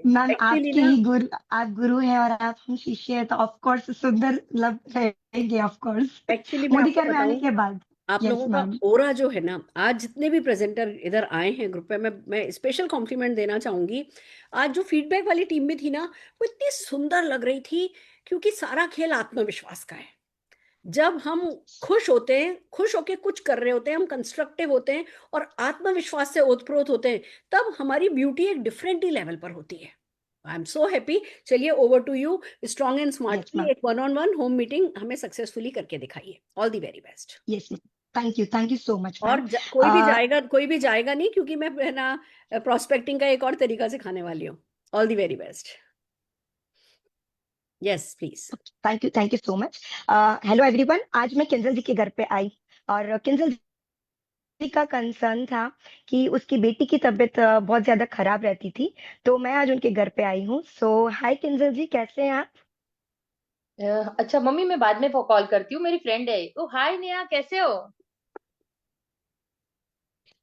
मैम एक्चुअली आपके ना, ही गुरु, आप गुरु हैं और आप हम शिष्य हैं, तो ऑफ कोर्स सुंदर लब रहेंगे ऑफ कोर्स। एक्चुअली मैं मोदी आपको केयर में आने बताऊं, के बाद। आप यस लोगों का मैम। ओरा जो है ना, आज जितने भी प्रेजेंटर इधर आए हैं ग्रुप में, मैं स्पेशल कॉम्प्लीमेंट देना चाहूंगी। आज जो फीडबैक वाली टीम भी थी ना, वो इतनी सुंदर लग रही थी, क्योंकि सारा खेल आत्मविश्वास का है। जब हम खुश होते हैं, खुश होके कुछ कर रहे होते हैं, हम कंस्ट्रक्टिव होते हैं और आत्मविश्वास से ओतप्रोत होते हैं, तब हमारी ब्यूटी एक डिफरेंट ही लेवल पर होती है। I am so happy. चलिए, over to you. Strong and smart yes की मैम। एक one on one home meeting हमें सक्सेसफुली करके दिखाइए। All the very best. Yes ma'am, thank you so much और मैम। कोई भी जाएगा नहीं, क्योंकि मैं है ना प्रोस्पेक्टिंग का एक और तरीका सिखाने वाली हूँ। All the very best. Yes please. Thank you so much. Hello everyone, आज मैं किंजल जी के घर पे आई और किंजल जी का कंसर्न था कि उसकी बेटी की तबीयत बहुत ज्यादा खराब रहती थी, तो मैं आज उनके घर पे आई हूँ। सो हाय किंजल जी, कैसे हैं आप? अच्छा मम्मी, मैं बाद में कॉल करती हूँ, मेरी फ्रेंड है। ओ हाय नेहा, कैसे हो?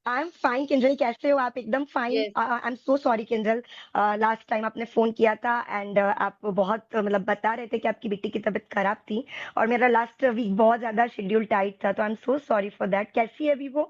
आई एम फाइन किंजल, कैसे हो आप? एकदम fine. Yes. I am so sorry Kinjal, last time आपने फोन किया था एंड आप बहुत मतलब बता रहे थे कि आपकी बेटी की तबीयत खराब थी, और मेरा लास्ट वीक बहुत ज्यादा शेड्यूल टाइट था, तो आई am so sorry for that. कैसी है अभी वो?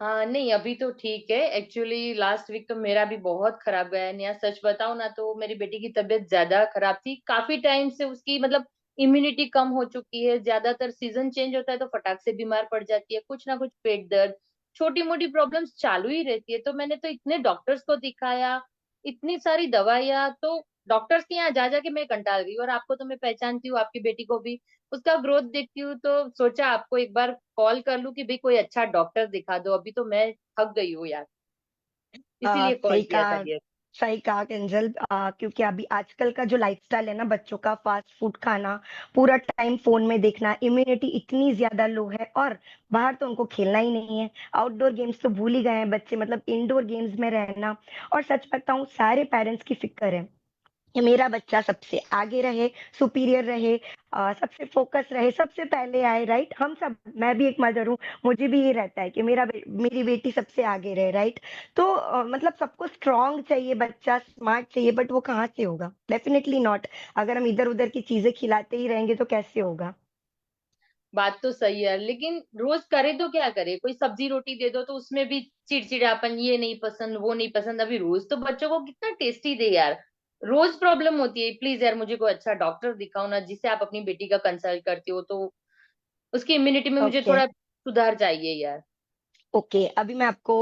हाँ नहीं, अभी तो ठीक है। एक्चुअली लास्ट वीक तो मेरा भी बहुत खराब गया है नेहा। सच बताऊं ना तो मेरी बेटी की तबीयत ज्यादा खराब थी। काफी टाइम से उसकी मतलब इम्यूनिटी कम हो चुकी है। ज्यादातर सीजन चेंज होता है तो फटाक से बीमार पड़ जाती है। कुछ ना कुछ पेट दर्द, छोटी मोटी प्रॉब्लम्स चालू ही रहती है। तो मैंने तो इतने डॉक्टर्स को दिखाया, इतनी सारी दवाइयाँ, तो डॉक्टर्स के यहाँ जा जाके मैं कंटाल गई। और आपको तो मैं पहचानती हूँ, आपकी बेटी को भी, उसका ग्रोथ देखती हूँ, तो सोचा आपको एक बार कॉल कर लूं कि भाई कोई अच्छा डॉक्टर दिखा दो। अभी तो मैं थक गई हूँ यार, इसीलिए कॉल सही किया था कहा। डियर। सही कहा किंजल। क्योंकि अभी आजकल का जो लाइफस्टाइल है ना बच्चों का, फास्ट फूड खाना, पूरा टाइम फोन में देखना, इम्यूनिटी इतनी ज्यादा लो है, और बाहर तो उनको खेलना ही नहीं है। आउटडोर गेम्स तो भूल ही गए हैं बच्चे, मतलब इंडोर गेम्स में रहना। और सच बताऊं, सारे पेरेंट्स की फिक्र है कि मेरा बच्चा सबसे आगे रहे, सुपीरियर रहे, सबसे फोकस रहे, सबसे पहले आए, राइट। हम सब, मैं भी एक मदर हूँ, मुझे भी ये रहता है कि मेरी बेटी सबसे आगे रहे, राइट। तो मतलब सबको स्ट्रांग चाहिए, बच्चा स्मार्ट चाहिए, बट वो कहाँ से होगा? Definitely not. अगर हम इधर उधर की चीजें खिलाते ही रहेंगे तो कैसे होगा? बात तो सही है, लेकिन रोज करे तो क्या करे, कोई सब्जी रोटी दे दो तो उसमें भी चिड़चिड़ापन, ये नहीं पसंद वो नहीं पसंद। अभी रोज तो बच्चों को कितना टेस्टी दे यार, रोज प्रॉब्लम होती है। प्लीज यार मुझे कोई अच्छा डॉक्टर दिखाओ ना, जिससे आप अपनी बेटी का कंसल्ट करती हो, तो उसकी इम्यूनिटी में मुझे ओके। थोड़ा सुधार चाहिए यार। ओके, अभी मैं आपको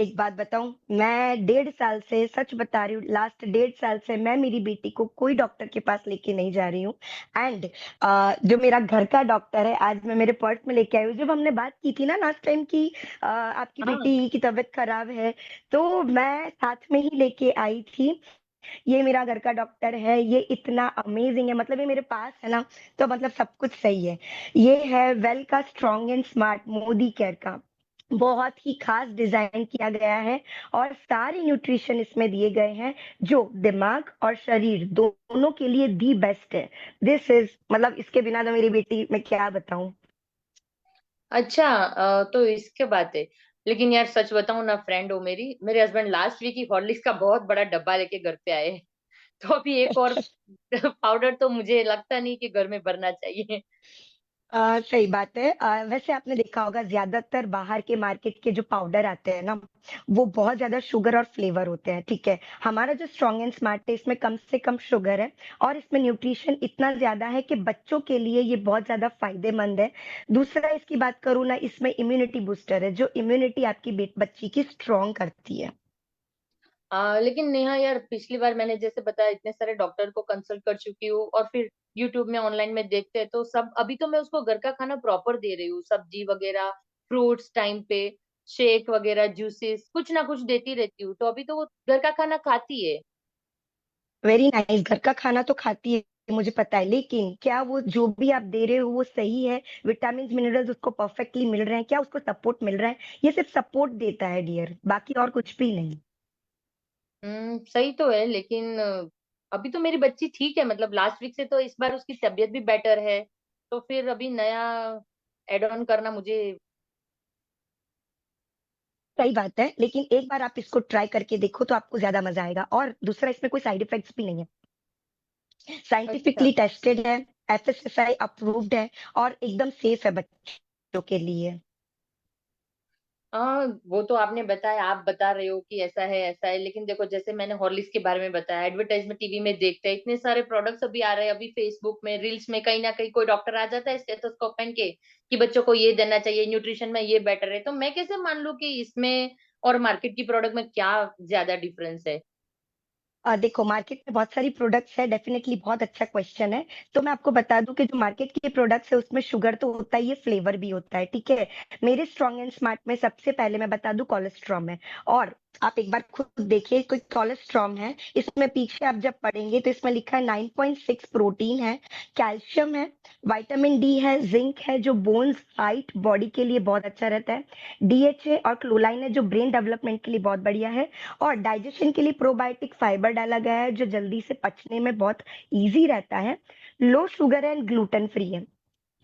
एक बात बताऊं। मैं 1.5 साल से, सच बता रही हूँ, लास्ट 1.5 साल से मैं मेरी बेटी को कोई डॉक्टर के पास लेके नहीं जा रही हूँ। एंड जो मेरा घर का डॉक्टर है, आज मैं मेरे पर्स में लेके आई हूँ। जब हमने बात की थी ना लास्ट टाइम की आपकी हाँ। बेटी की तबीयत खराब है, तो मैं साथ में ही लेके आई थी। ये मेरा घर का डॉक्टर है, ये इतना अमेजिंग है, मतलब ये मेरे पास है ना, तो मतलब सब कुछ सही है। ये है वेल का strong and smart Modi care का, बहुत ही खास डिजाइन किया गया है, और सारे न्यूट्रिशन इसमें दिए गए हैं जो दिमाग और शरीर दोनों के लिए दी बेस्ट है। दिस इज, मतलब इसके बिना तो मेरी बेटी, मैं क्या बताऊं। अच्छा, तो इसके बात है। लेकिन यार सच बताऊं ना, फ्रेंड हो मेरी, मेरे हस्बैंड लास्ट वीक ही हॉर्लिक्स का बहुत बड़ा डब्बा लेके घर पे आए। तो अभी एक और पाउडर तो मुझे लगता नहीं कि घर में भरना चाहिए। सही बात है। वैसे आपने देखा होगा, ज्यादातर बाहर के मार्केट के जो पाउडर आते हैं ना, वो बहुत ज्यादा शुगर और फ्लेवर होते हैं, ठीक है। हमारा जो स्ट्रॉन्ग एंड स्मार्ट है, इसमें कम से कम शुगर है, और इसमें न्यूट्रिशन इतना ज्यादा है कि बच्चों के लिए ये बहुत ज्यादा फायदेमंद है। दूसरा, इसकी बात करूँ ना, इसमें इम्यूनिटी बूस्टर है, जो इम्यूनिटी आपकी बच्ची की स्ट्रॉन्ग करती है। लेकिन नेहा यार, पिछली बार मैंने जैसे बताया, इतने सारे डॉक्टर को कंसल्ट कर चुकी हूँ, और फिर यूट्यूब में ऑनलाइन में देखते हैं तो सब, अभी तो मैं उसको घर का खाना प्रॉपर दे रही हूँ, सब्जी वगैरह, फ्रूट्स टाइम पे, शेक वगैरह, जूसेस, कुछ ना कुछ देती रहती हूँ, तो अभी तो वो घर का खाना खाती है। Very nice. घर का खाना तो खाती है, मुझे पता है, लेकिन क्या वो जो भी आप दे रहे हो वो सही है? विटामिन मिनरल्स उसको परफेक्टली मिल रहे हैं? क्या उसको सपोर्ट मिल रहा है? ये सिर्फ सपोर्ट देता है डियर, बाकी और कुछ भी नहीं। सही तो है, लेकिन अभी तो मेरी बच्ची ठीक है, मतलब लास्ट वीक से तो इस बार उसकी तबीयत भी बेटर है, तो फिर अभी नया एड ऑन करना मुझे। सही बात है, लेकिन एक बार आप इसको ट्राई करके देखो तो आपको ज्यादा मजा आएगा। और दूसरा, इसमें कोई साइड इफेक्ट्स भी नहीं है, अच्छा। साइंटिफिकली टेस्टेड है, एफएसएसआई अप्रूव्ड है, और एकदम सेफ है बच्चों के लिए। हाँ, वो तो आपने बताया, आप बता रहे हो कि ऐसा है, लेकिन देखो जैसे मैंने हॉर्लिक्स के बारे में बताया, एडवर्टाइजमेंट टीवी में देखते हैं, इतने सारे प्रोडक्ट्स अभी आ रहे हैं, अभी फेसबुक में, रील्स में, कहीं ना कहीं कोई डॉक्टर आ जाता है स्टेथोस्कोप पहन के कि बच्चों को ये देना चाहिए, न्यूट्रिशन में ये बेटर है, तो मैं कैसे मान लूं कि इसमें और मार्केट की प्रोडक्ट में क्या ज्यादा डिफरेंस है। देखो, मार्केट में बहुत सारी प्रोडक्ट्स है, डेफिनेटली बहुत अच्छा क्वेश्चन है। तो मैं आपको बता दूं कि जो मार्केट के प्रोडक्ट्स है उसमें शुगर तो होता ही है, फ्लेवर भी होता है, ठीक है। मेरे स्ट्रॉन्ग एंड स्मार्ट में सबसे पहले मैं बता दूं, कोलेस्ट्रॉम है। और आप एक बार खुद देखिए, कोई कोलेस्ट्रॉम है, इसमें पीछे आप जब पढ़ेंगे तो इसमें लिखा है 9.6 प्रोटीन है, कैल्शियम है, विटामिन डी है, जिंक है, जो बोन्स, हाइट, बॉडी के लिए बहुत अच्छा रहता है, डीएचए और क्लोराइन है, जो ब्रेन डेवलपमेंट के लिए बहुत बढ़िया है, और डाइजेशन के लिए प्रोबायोटिक फाइबर डाला गया है, जो जल्दी से पचने में बहुत इजी रहता है, low sugar and gluten free है।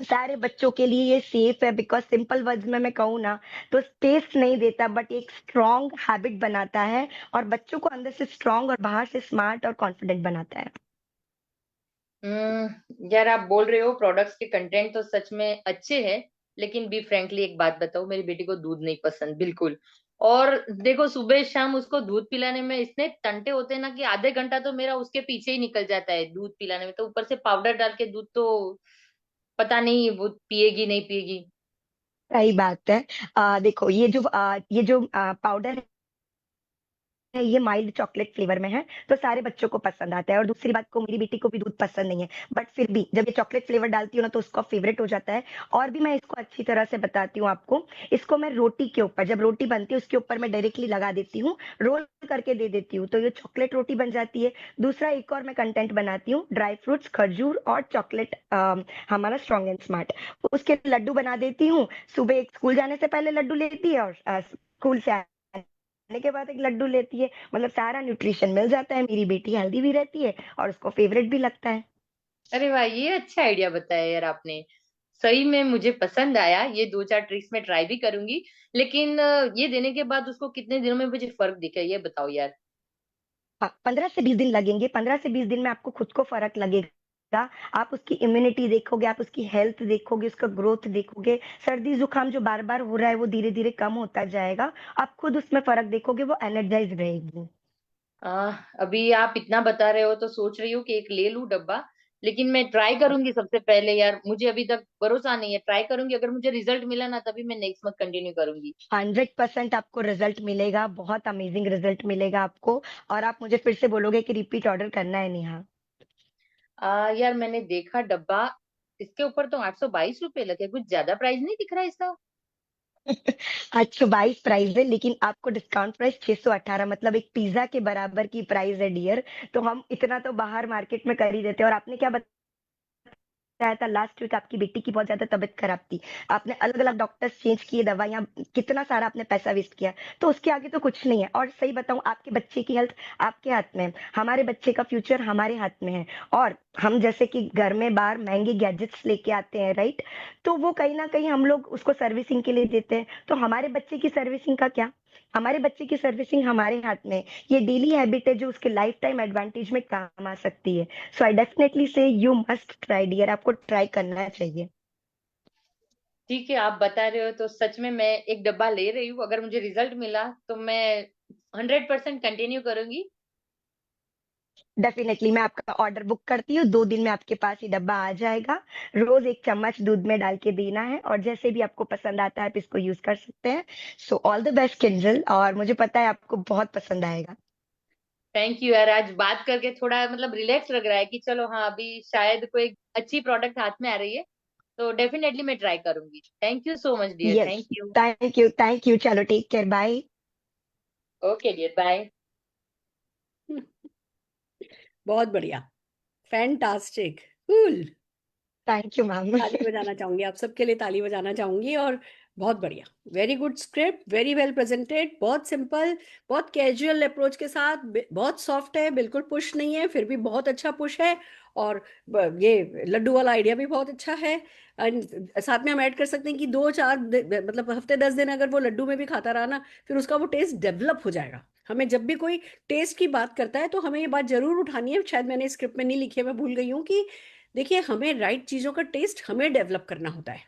सारे बच्चों के लिए ये सेफ है, बिकॉज सिंपल वर्ड्स में मैं कहूँ ना, तो टेस्ट नहीं देता बट एक स्ट्रॉन्ग हैबिट बनाता है, और बच्चों को अंदर से स्ट्रॉन्ग और बाहर से स्मार्ट और कॉन्फिडेंट बनाता है। यार आप बोल रहे हो प्रोडक्ट्स के कंटेंट तो सच में अच्छे हैं, लेकिन बी फ्रेंकली एक बात बताओ, मेरी बेटी को दूध नहीं पसंद बिल्कुल। और देखो सुबह शाम उसको दूध पिलाने में इतने तंटे होते हैं ना, कि आधे घंटा तो मेरा उसके पीछे ही निकल जाता है दूध पिलाने में, तो ऊपर से पाउडर डाल के दूध, तो पता नहीं वो पिएगी नहीं पिएगी। सही बात है। देखो, ये जो पाउडर ये माइल्ड चॉकलेट फ्लेवर में है, तो सारे बच्चों को पसंद आता है। और दूसरी बात को, मेरी बेटी को भी दूध पसंद नहीं है, बट फिर भी जब ये चॉकलेट फ्लेवर डालती हूँ ना तो उसका फेवरेट हो जाता है। और भी मैं इसको अच्छी तरह से बताती हूँ आपको, इसको मैं रोटी के ऊपर, जब रोटी बनती है उसके ऊपर मैं डायरेक्टली लगा देती हूँ, रोल करके दे देती हूँ, तो ये चॉकलेट रोटी बन जाती है। दूसरा एक और मैं कंटेंट बनाती हूँ, ड्राई फ्रूट्स, खजूर और चॉकलेट, हमारा स्ट्रॉन्ग एंड स्मार्ट, उसके लड्डू बना देती हूँ। सुबह एक स्कूल जाने से पहले लड्डू लेती है, और स्कूल से आने के बाद एक लड्डू लेती है। मतलब सारा न्यूट्रिशन मिल जाता है, मेरी बेटी हेल्दी भी रहती है और उसको फेवरेट भी लगता है। अरे वाह, ये अच्छा आइडिया बताया यार आपने। सही में मुझे पसंद आया, ये 2-4 ट्रिक्स में ट्राई भी करूंगी। लेकिन ये देने के बाद उसको कितने दिनों में मुझे फर्क दिखे, ये बताओ यार। हाँ, 15 से 20 दिन लगेंगे। 15 से 20 दिन में आपको खुद को फर्क लगेगा। आप उसकी इम्यूनिटी देखोगे, आप उसकी हेल्थ देखोगे, उसका ग्रोथ देखोगे। सर्दी जुकाम जो बार बार हो रहा है वो धीरे धीरे कम होता जाएगा। आप खुद उसमें फर्क देखोगे, वो एनर्जाइज रहेगी। अभी आप इतना बता रहे हो तो सोच रही हूँ कि एक ले लूं डब्बा। लेकिन मैं ट्राई करूंगी सबसे पहले यार, मुझे अभी तक भरोसा नहीं है, ट्राई करूंगी, अगर मुझे रिजल्ट मिला ना तभी मैं नेक्स्ट मंथ कंटिन्यू करूंगी। 100% आपको रिजल्ट मिलेगा, बहुत अमेजिंग रिजल्ट मिलेगा आपको। और आप मुझे फिर से बोलोगे कि रिपीट ऑर्डर करना है नेहा। यार मैंने देखा डब्बा, इसके ऊपर तो 822 रुपए लगे, कुछ ज्यादा प्राइस नहीं दिख रहा इसका। 822 प्राइस है, लेकिन आपको डिस्काउंट प्राइस 618, मतलब एक पिज्जा के बराबर की प्राइस है डियर। तो हम इतना तो बाहर मार्केट में कर ही देते हैं। और आपने क्या बताया था, लास्ट वीक आपकी बेटी की बहुत ज्यादा तबीयत खराब थी, आपने अलग अलग डॉक्टर्स चेंज किए, दवाइयां, कितना सारा आपने पैसा वेस्ट किया। तो उसके आगे तो कुछ नहीं है। और सही बताऊं, आपके बच्चे की हेल्थ आपके हाथ में है, हमारे बच्चे का फ्यूचर हमारे हाथ में है। और हम जैसे कि घर में बाहर महंगे गैजेट्स लेके आते हैं, राइट, तो वो कहीं ना कहीं हम लोग उसको सर्विसिंग के लिए देते हैं। तो हमारे बच्चे की सर्विसिंग का क्या, हमारे बच्चे की सर्विसिंग हमारे हाथ में है। ये डेली हैबिट है जो उसके लाइफ टाइम एडवांटेज में काम आ सकती है। सो आई डेफिनेटली से यू मस्ट ट्राई डियर, आपको ट्राई करना चाहिए। ठीक है, आप बता रहे हो तो सच में मैं एक डब्बा ले रही हूँ। अगर मुझे रिजल्ट मिला तो मैं 100% कंटिन्यू करूंगी। डेफिनेटली मैं आपका ऑर्डर बुक करती हूँ, 2 दिन में आपके पास ये डब्बा आ जाएगा। रोज एक चम्मच दूध में डाल के देना है, और जैसे भी आपको पसंद आता है आप इसको यूज कर सकते हैं। So all the best Kinjal, और मुझे पता है आपको बहुत पसंद आएगा। थैंक यू यार, आज बात करके थोड़ा मतलब रिलैक्स लग रहा है कि चलो हाँ, अभी शायद कोई अच्छी प्रोडक्ट हाथ में आ रही है। तो डेफिनेटली मैं ट्राई करूंगी। Thank you so much dear, yes, thank you. Thank you, thank you, चलो take care, bye. Okay dear, bye. बहुत बढ़िया, fantastic, cool. Thank you ma'am. ताली बजाना चाहूंगी, आप सबके लिए ताली बजाना चाहूंगी। और बहुत बढ़िया, very good script, very well presented, बहुत सिंपल, बहुत कैजुअल अप्रोच के साथ, बहुत सॉफ्ट है, बिल्कुल पुश नहीं है, फिर भी बहुत अच्छा पुश है। और ये लड्डू वाला आइडिया भी बहुत अच्छा है। And साथ में हम ऐड कर सकते हैं कि 2-4 मतलब हफ्ते 10 दिन अगर वो लड्डू में भी खाता रहा ना, फिर उसका वो टेस्ट डेवलप हो जाएगा। हमें जब भी कोई टेस्ट की बात करता है तो हमें ये बात जरूर उठानी है, शायद मैंने स्क्रिप्ट में नहीं लिखी है, मैं भूल गई हूँ, कि देखिए हमें राइट चीजों का टेस्ट हमें डेवलप करना होता है।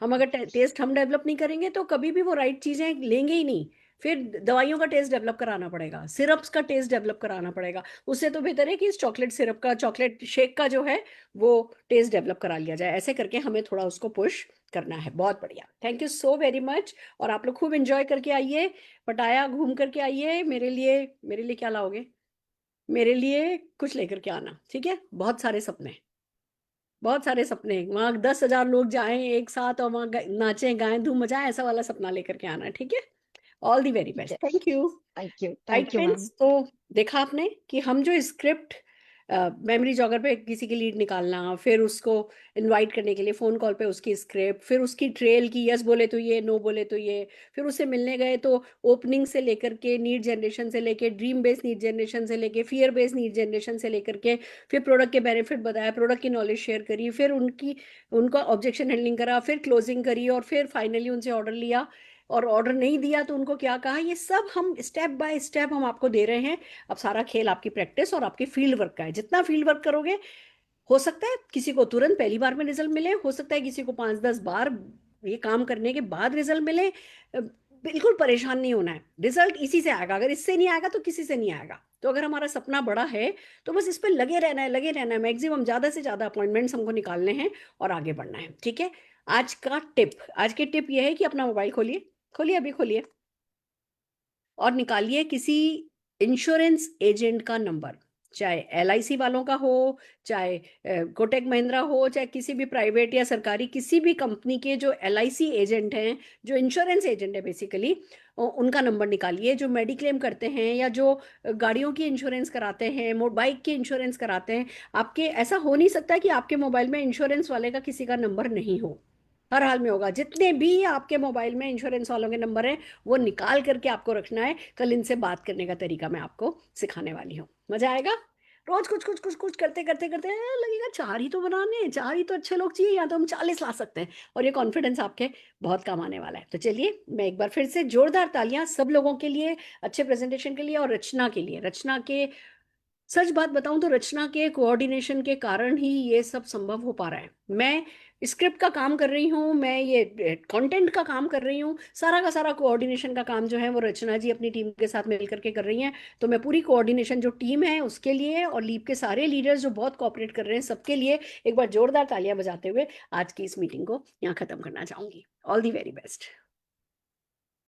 हम अगर टेस्ट हम डेवलप नहीं करेंगे तो कभी भी वो राइट चीजें लेंगे ही नहीं। फिर दवाइयों का टेस्ट डेवलप कराना पड़ेगा, सिरप्स का टेस्ट डेवलप कराना पड़ेगा। उससे तो बेहतर है कि इस चॉकलेट सिरप का, चॉकलेट शेक का जो है वो टेस्ट डेवलप करा लिया जाए। ऐसे करके हमें थोड़ा उसको पुश करना है। बहुत बढ़िया, thank you so very much. और आप लोग खूब एंजॉय करके आइए, पटाया घूम करके आइए। मेरे लिए क्या लाओगे? मेरे लिए कुछ लेकर के आना, ठीक है? बहुत सारे सपने, बहुत सारे सपने, वहां 10,000 लोग जाएं एक साथ और वहां नाचें गाएं धूम मचाएं, ऐसा वाला सपना लेकर के आना, ठीक है? All the very best, yes, thank you. Thank you, right thank you ma'am. Friends, तो देखा आपने कि हम जो स्क्रिप्ट मेमोरी जॉगर पे किसी की लीड निकालना, फिर उसको इनवाइट करने के लिए फोन कॉल पे उसकी स्क्रिप्ट, फिर उसकी ट्रेल की, यस बोले तो ये, नो बोले तो ये, फिर उससे मिलने गए तो ओपनिंग से लेकर के, नीड जनरेशन से लेके, ड्रीम बेस्ड नीड जनरेशन से लेके, फियर बेस्ड नीड जनरेशन से लेकर के, फिर प्रोडक्ट के बेनिफिट बताया, प्रोडक्ट की नॉलेज शेयर करी, फिर उनका ऑब्जेक्शन हैंडलिंग करा, फिर क्लोजिंग करी, और फिर फाइनली उनसे ऑर्डर लिया। और ऑर्डर नहीं दिया तो उनको क्या कहा, ये सब हम स्टेप बाय स्टेप हम आपको दे रहे हैं। अब सारा खेल आपकी प्रैक्टिस और आपकी फील्ड वर्क का है। जितना फील्ड वर्क करोगे, हो सकता है किसी को तुरंत पहली बार में रिजल्ट मिले, हो सकता है किसी को 5-10 बार ये काम करने के बाद रिजल्ट मिले। बिल्कुल परेशान नहीं होना है, रिजल्ट इसी से आएगा, अगर इससे नहीं आएगा तो किसी से नहीं आएगा। तो अगर हमारा सपना बड़ा है तो बस इस पर लगे रहना है, लगे रहना है, मैक्सिमम ज्यादा से ज्यादा अपॉइंटमेंट्स हमको निकालने हैं और आगे बढ़ना है, ठीक है? आज की टिप ये है कि अपना मोबाइल खोलिए, खोलिए, अभी खोलिए, और निकालिए किसी इंश्योरेंस एजेंट का नंबर, चाहे LIC वालों का हो, चाहे कोटक महिंद्रा हो, चाहे किसी भी प्राइवेट या सरकारी किसी भी कंपनी के जो LIC एजेंट हैं, जो इंश्योरेंस एजेंट है बेसिकली, उनका नंबर निकालिए। जो मेडिक्लेम करते हैं या जो गाड़ियों की इंश्योरेंस कराते हैं, बाइक की इंश्योरेंस कराते हैं, आपके ऐसा हो नहीं सकता कि आपके मोबाइल में इंश्योरेंस वाले का किसी का नंबर नहीं हो। हर हाल में होगा। जितने भी आपके मोबाइल में इंश्योरेंस वालों के नंबर हैं वो निकाल करके आपको रखना है। कल इनसे बात करने का तरीका मैं आपको सिखाने वाली हूँ, मजा आएगा। रोज कुछ कुछ कुछ कुछ करते करते करते लगेगा 4 ही तो बनाने, 4 ही तो अच्छे लोग चाहिए, या तो हम 40 ला सकते हैं, और ये कॉन्फिडेंस आपके बहुत काम आने वाला है। तो चलिए मैं एक बार फिर से जोरदार तालियां सब लोगों के लिए, अच्छे प्रेजेंटेशन के लिए और रचना के लिए। रचना के, सच बात बताऊं तो रचना के कोऑर्डिनेशन के कारण ही ये सब संभव हो पा रहा है। मैं स्क्रिप्ट का काम कर रही हूँ, मैं ये कंटेंट का काम कर रही हूँ, सारा का सारा कोऑर्डिनेशन का काम जो है वो रचना जी अपनी टीम के साथ मिल करके कर रही हैं। तो मैं पूरी कोऑर्डिनेशन जो टीम है उसके लिए और लीप के सारे लीडर्स जो बहुत कोऑपरेट कर रहे हैं सबके लिए एक बार जोरदार तालियां बजाते हुए आज की इस मीटिंग को यहाँ खत्म करना चाहूंगी। All the very best.